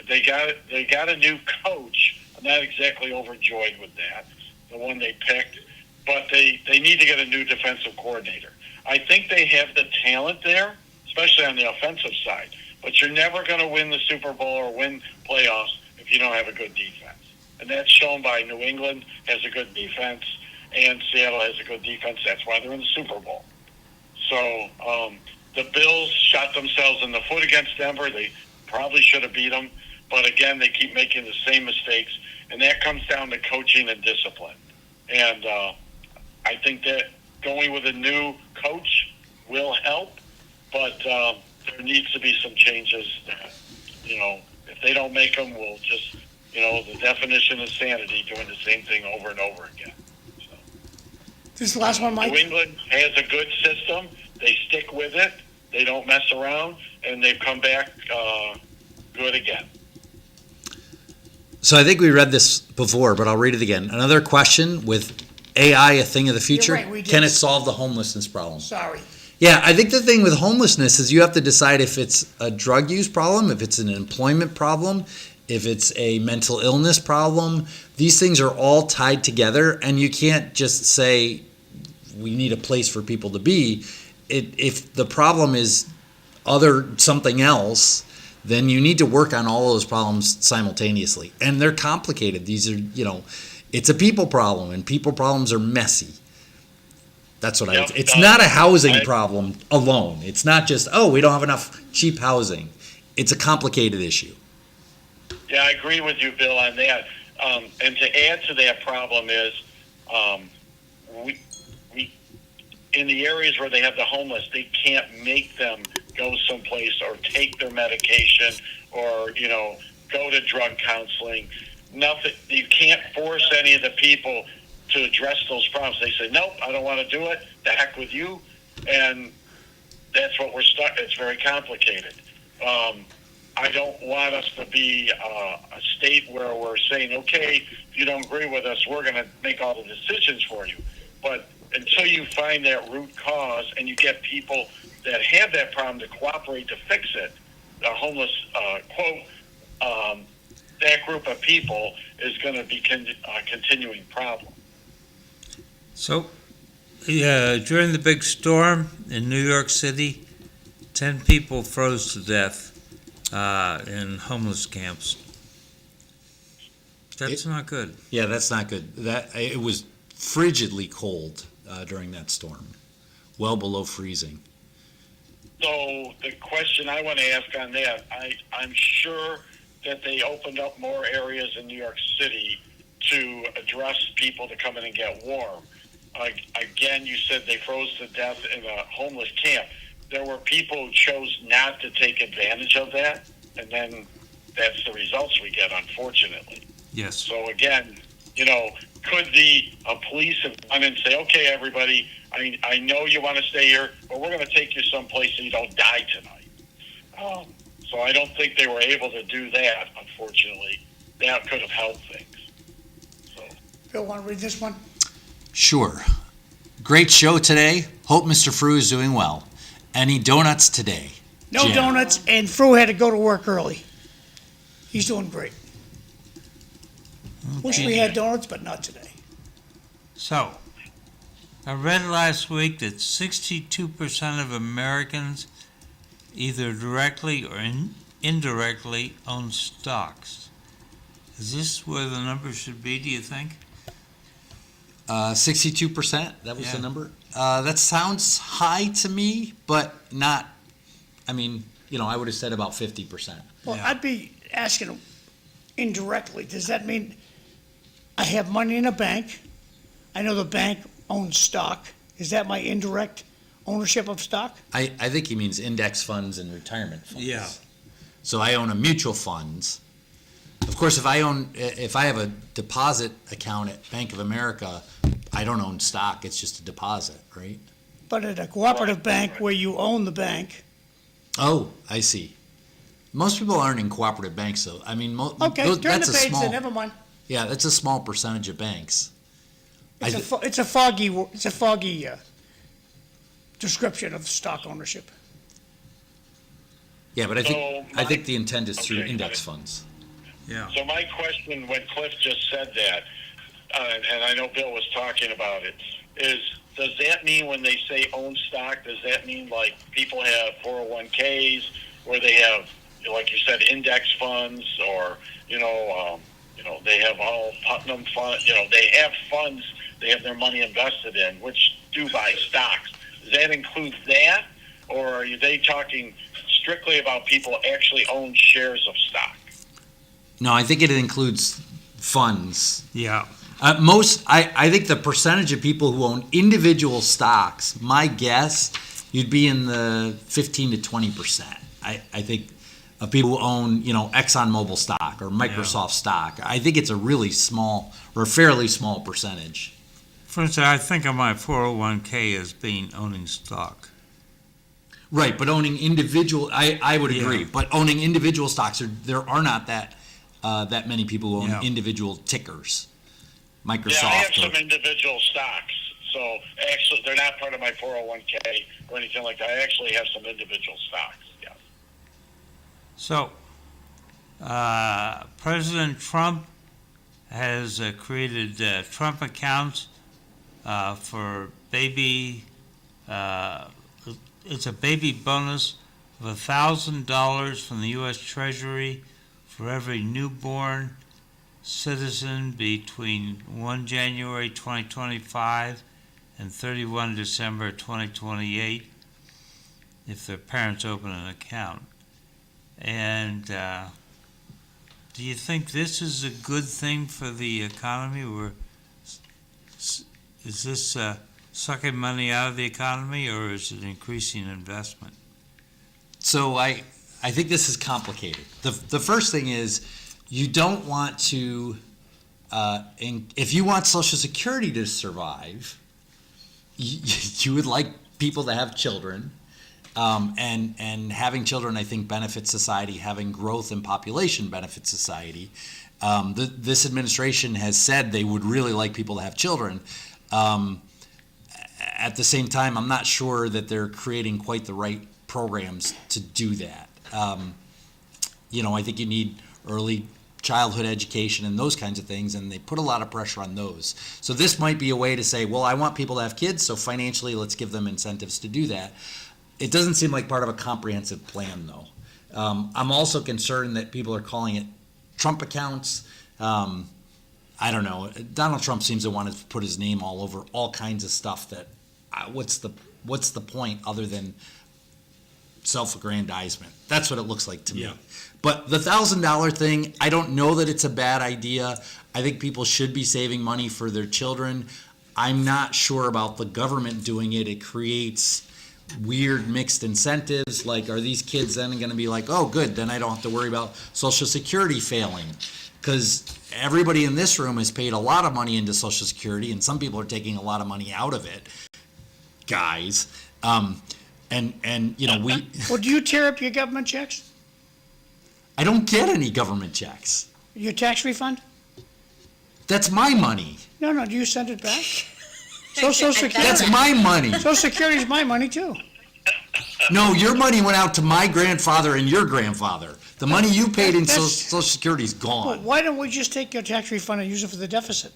they got a new coach. I'm not exactly overjoyed with that, the one they picked, but they need to get a new defensive coordinator. I think they have the talent there, especially on the offensive side. But you're never going to win the Super Bowl or win playoffs if you don't have a good defense. And that's shown by New England has a good defense, and Seattle has a good defense. That's why they're in the Super Bowl. So the Bills shot themselves in the foot against Denver. They probably should have beat them. But, again, they keep making the same mistakes. And that comes down to coaching and discipline. And I think that going with a new coach will help, but there needs to be some changes that, if they don't make them, we'll just, the definition of sanity, doing the same thing over and over again. So. This is the last one, Mike. New England has a good system. They stick with it. They don't mess around, and they've come back good again. So I think we read this before, but I'll read it again. Another question: with AI a thing of the future, You're right, we did. can it solve the homelessness problem? Sorry. Yeah, I think the thing with homelessness is you have to decide if it's a drug use problem, if it's an employment problem, if it's a mental illness problem. These things are all tied together, and you can't just say we need a place for people to be. If the problem is something else, then you need to work on all those problems simultaneously. And they're complicated. These are, it's a people problem, and people problems are messy. That's what it's not a housing problem alone. It's not just, we don't have enough cheap housing. It's a complicated issue. Yeah, I agree with you, Bill, on that. And to add to that problem is, we in the areas where they have the homeless, they can't make them go someplace or take their medication or, go to drug counseling. Nothing. You can't force any of the people to address those problems. They say, nope, I don't want to do it. The heck with you. And that's what we're stuck. It's very complicated. I don't want us to be a state where we're saying, okay, if you don't agree with us, we're going to make all the decisions for you. But until you find that root cause and you get people that have that problem to cooperate to fix it, the homeless, that group of people is going to be a continuing problem. So, during the big storm in New York City, 10 people froze to death in homeless camps. That's not good. Yeah, that's not good. It was frigidly cold during that storm, well below freezing. So the question I want to ask on that, I'm sure that they opened up more areas in New York City to address people to come in and get warm. Again, you said they froze to death in a homeless camp. There were people who chose not to take advantage of that, and then that's the results we get, unfortunately. Yes. So again, could the police have gone and say, okay, everybody, I know you want to stay here, but we're going to take you someplace so you don't die tonight. So I don't think they were able to do that, unfortunately. That could have helped things. So. Bill, want to read this one? Sure. Great show today. Hope Mr. Fru is doing well. Any donuts today? No Jen. donuts, and Fru had to go to work early. He's doing great. Wish we had donuts, but not today. So, I read last week that 62% of Americans either directly or indirectly own stocks. Is this where the number should be, do you think? 62%, that was the number. That sounds high to me, but not, I would have said about 50%. Well, Yeah. I'd be asking indirectly. Does that mean I have money in a bank? I know the bank owns stock. Is that my indirect ownership of stock? I think he means index funds and retirement funds. Yeah. So I own a mutual funds. Of course, if I have a deposit account at Bank of America, I don't own stock. It's just a deposit, right? But at a cooperative bank where you own the bank. Oh, I see. Most people aren't in cooperative banks, though. Okay, turn that's the a page, small. then never mind. Yeah, that's a small percentage of banks. It's a foggy description of stock ownership. Yeah, but I think the intent is through Okay, index got it. funds. Yeah. So my question, when Cliff just said that, and I know Bill was talking about it, is does that mean when they say own stock, does that mean like people have 401ks where they have, like you said, index funds, or they have all Putnam funds, they have funds, they have their money invested in, which do buy stocks. Does that include that, or are they talking strictly about people actually own shares of stock? No, I think it includes funds. Yeah. I think the percentage of people who own individual stocks, my guess, you'd be in the 15 to 20%. I think of people who own, ExxonMobil stock or Microsoft stock. I think it's a really small or fairly small percentage. For instance, I think of my 401k as being owning stock. Right, but owning individual, I would agree. Yeah. But owning individual stocks, there are not that many people who own Yeah. individual tickers. Microsoft. Yeah, I have or- some individual stocks. So actually, they're not part of my 401k or anything like that. I actually have some individual stocks. Yeah. So, President Trump has created Trump accounts for baby. It's a baby bonus of $1,000 from the U.S. Treasury for every newborn citizen between 1 January 2025 and 31 December 2028 if their parents open an account. And do you think this is a good thing for the economy, or is this sucking money out of the economy, or is it increasing investment? So I think this is complicated. The first thing is you don't want to, if you want Social Security to survive, you would like people to have children. And having children, I think, benefits society. Having growth in population benefits society. This administration has said they would really like people to have children. At the same time, I'm not sure that they're creating quite the right programs to do that. I think you need early childhood education and those kinds of things, and they put a lot of pressure on those. So this might be a way to say, well, I want people to have kids, so financially let's give them incentives to do that. It doesn't seem like part of a comprehensive plan, though. I'm also concerned that people are calling it Trump accounts. I don't know. Donald Trump seems to want to put his name all over all kinds of stuff that, what's the point other than self-aggrandizement? That's what it looks like to me. Yeah. But the $1,000 thing, I don't know that it's a bad idea. I think people should be saving money for their children. I'm not sure about the government doing it. It creates weird mixed incentives. Like, are these kids then going to be like, oh, good, then I don't have to worry about Social Security failing? Because everybody in this room has paid a lot of money into Social Security, and some people are taking a lot of money out of it, guys. We. Well, do you tear up your government checks? I don't get any government checks. Your tax refund? That's my money. No, do you send it back? Social Security. That's my money. Social Security's my money too. No, your money went out to my grandfather and your grandfather. The money you paid in That's- Social Security is Well, gone. why don't we just take your tax refund and use it for the deficit?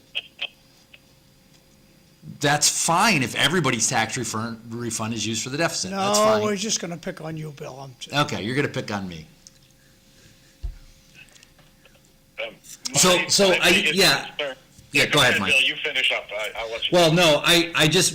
That's fine if everybody's tax refund is used for the deficit. That's No, fine. we're just gonna pick on you, Bill. Okay, you're going to pick on me. My biggest Yeah, go ahead, Mike. Bill, you finish up. I'll let you. Well, no,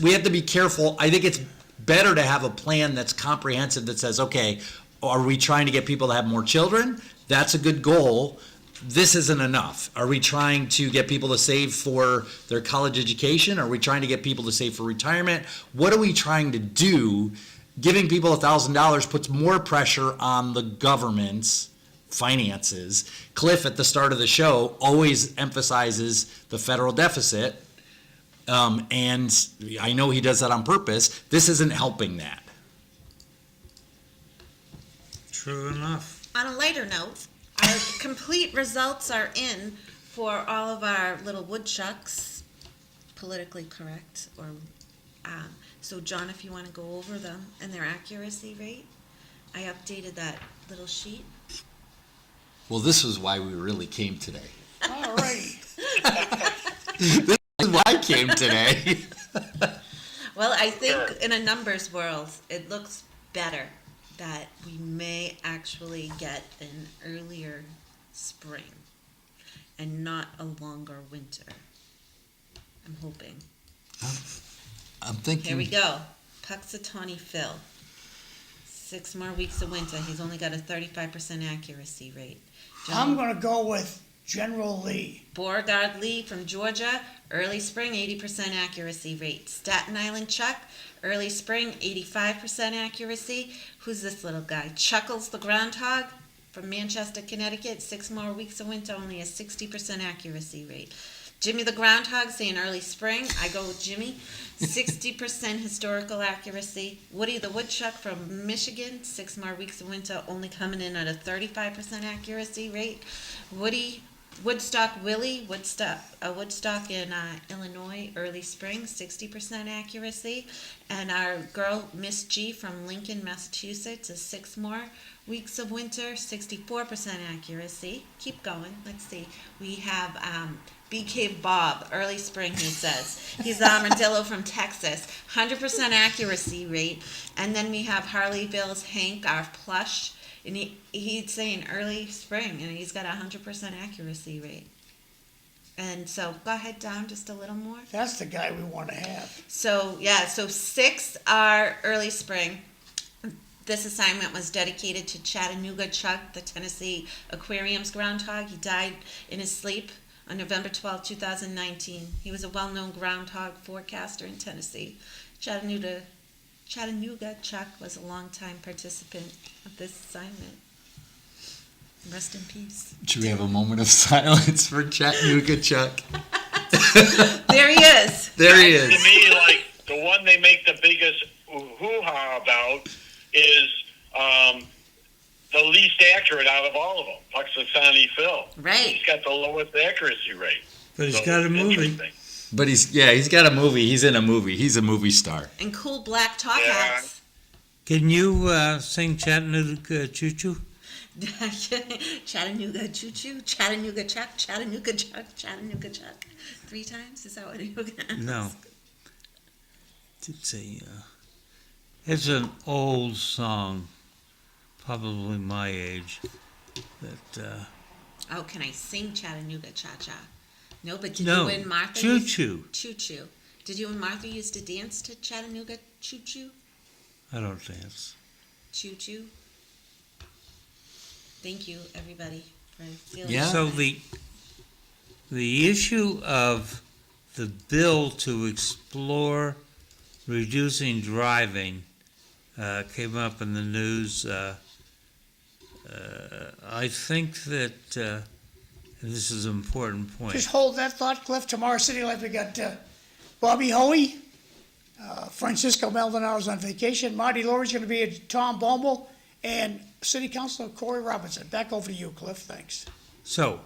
we have to be careful. I think it's better to have a plan that's comprehensive that says, okay, are we trying to get people to have more children? That's a good goal. This isn't enough. Are we trying to get people to save for their college education? Are we trying to get people to save for retirement? What are we trying to do? Giving people $1,000 puts more pressure on the government's finances. Cliff, at the start of the show, always emphasizes the federal deficit, and I know he does that on purpose. This isn't helping that. True enough. On a lighter note, our complete results are in for all of our little woodchucks, politically correct, or so John, if you want to go over them and their accuracy rate, I updated that little sheet. Well, this is why we really came today. All right. This is why I came today. Well, I think in a numbers world, it looks better that we may actually get an earlier spring and not a longer winter. I'm hoping. I'm thinking. Here we go. Puxatawny Phil. 6 more weeks of winter. He's only got a 35% accuracy rate. I'm gonna go with General Lee. Beauregard Lee from Georgia. Early spring, 80% accuracy rate. Staten Island Chuck, early spring, 85% accuracy. Who's this little guy? Chuckles the Groundhog from Manchester, Connecticut. 6 more weeks of winter, only a 60% accuracy rate. Jimmy the Groundhog saying early spring. I go with Jimmy. 60% historical accuracy. Woody the Woodchuck from Michigan. 6 more weeks of winter, only coming in at a 35% accuracy rate. Woodstock Willie, Woodstock in Illinois, early spring, 60% accuracy. And our girl, Miss G from Lincoln, Massachusetts, is 6 more weeks of winter, 64% accuracy. Keep going. Let's see. We have BK Bob, early spring, he says. He's the Armadillo from Texas, 100% accuracy rate. And then we have Harleyville's Hank, our plush. And he's saying early spring, and he's got a 100% accuracy rate. And so, go ahead, down just a little more. That's the guy we want to have. So, 6 are early spring. This assignment was dedicated to Chattanooga Chuck, the Tennessee Aquarium's groundhog. He died in his sleep on November 12, 2019. He was a well-known groundhog forecaster in Tennessee. Chattanooga Chuck was a longtime participant of this assignment. Rest in peace. Should we have a moment of silence for Chattanooga Chuck? There he is. There he To is. me, like, the one they make the biggest hoo-ha about is the least accurate out of all of them, Puxasani Phil. Right. He's got the lowest accuracy rate. But he's So got a it's movie. interesting. But he's got a movie. He's in a movie. He's a movie star. And cool black top Yeah. hats. Can you sing Chattanooga Choo Choo? Chattanooga Choo Choo, Chattanooga Chuck, Chattanooga Chuck, Chattanooga Chuck. 3 times? Is that what you're going to ask? No. It's an old song, probably my age. That Oh, can I sing Chattanooga Cha-Cha? No, but did no, you and Martha Choo Choo. Choo Choo. Did you and Martha used to dance to Chattanooga Choo Choo? I don't dance. Choo Choo. Thank you, everybody, for feeling Yeah. So the issue of the bill to explore reducing driving came up in the news. I think that and this is an important point. Just hold that thought, Cliff. Tomorrow, City Life, we got Bobby Hoey, Francisco Maldonaro's on vacation, Marty Laurie's going to be at Tom Bommel, and City Councilor Corey Robinson. Back over to you, Cliff. Thanks. So,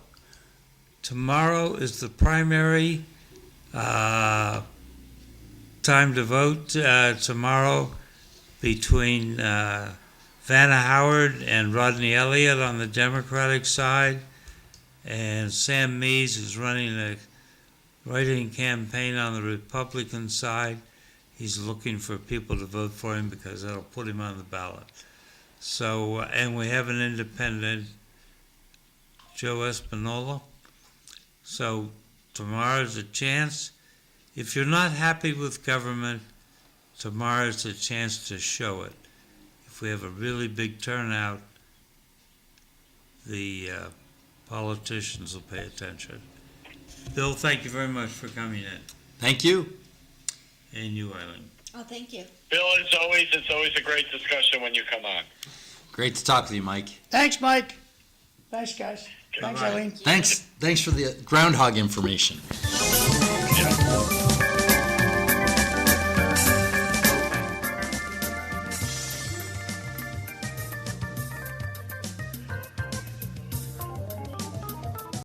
tomorrow is the primary time to vote tomorrow between Vanna Howard and Rodney Elliott on the Democratic side, and Sam Mees is running a write-in campaign on the Republican side. He's looking for people to vote for him because that'll put him on the ballot. So, and we have an independent, Joe Espinola. So tomorrow's a chance. If you're not happy with government, tomorrow's a chance to show it. If we have a really big turnout, the politicians will pay attention. Bill, thank you very much for coming in. Thank you. And you, Eileen. Oh, thank you. Bill, it's always a great discussion when you come on. Great to talk with you, Mike. Thanks, Mike. Thanks, guys. Thanks, Bye. Eileen. Thanks for the groundhog information.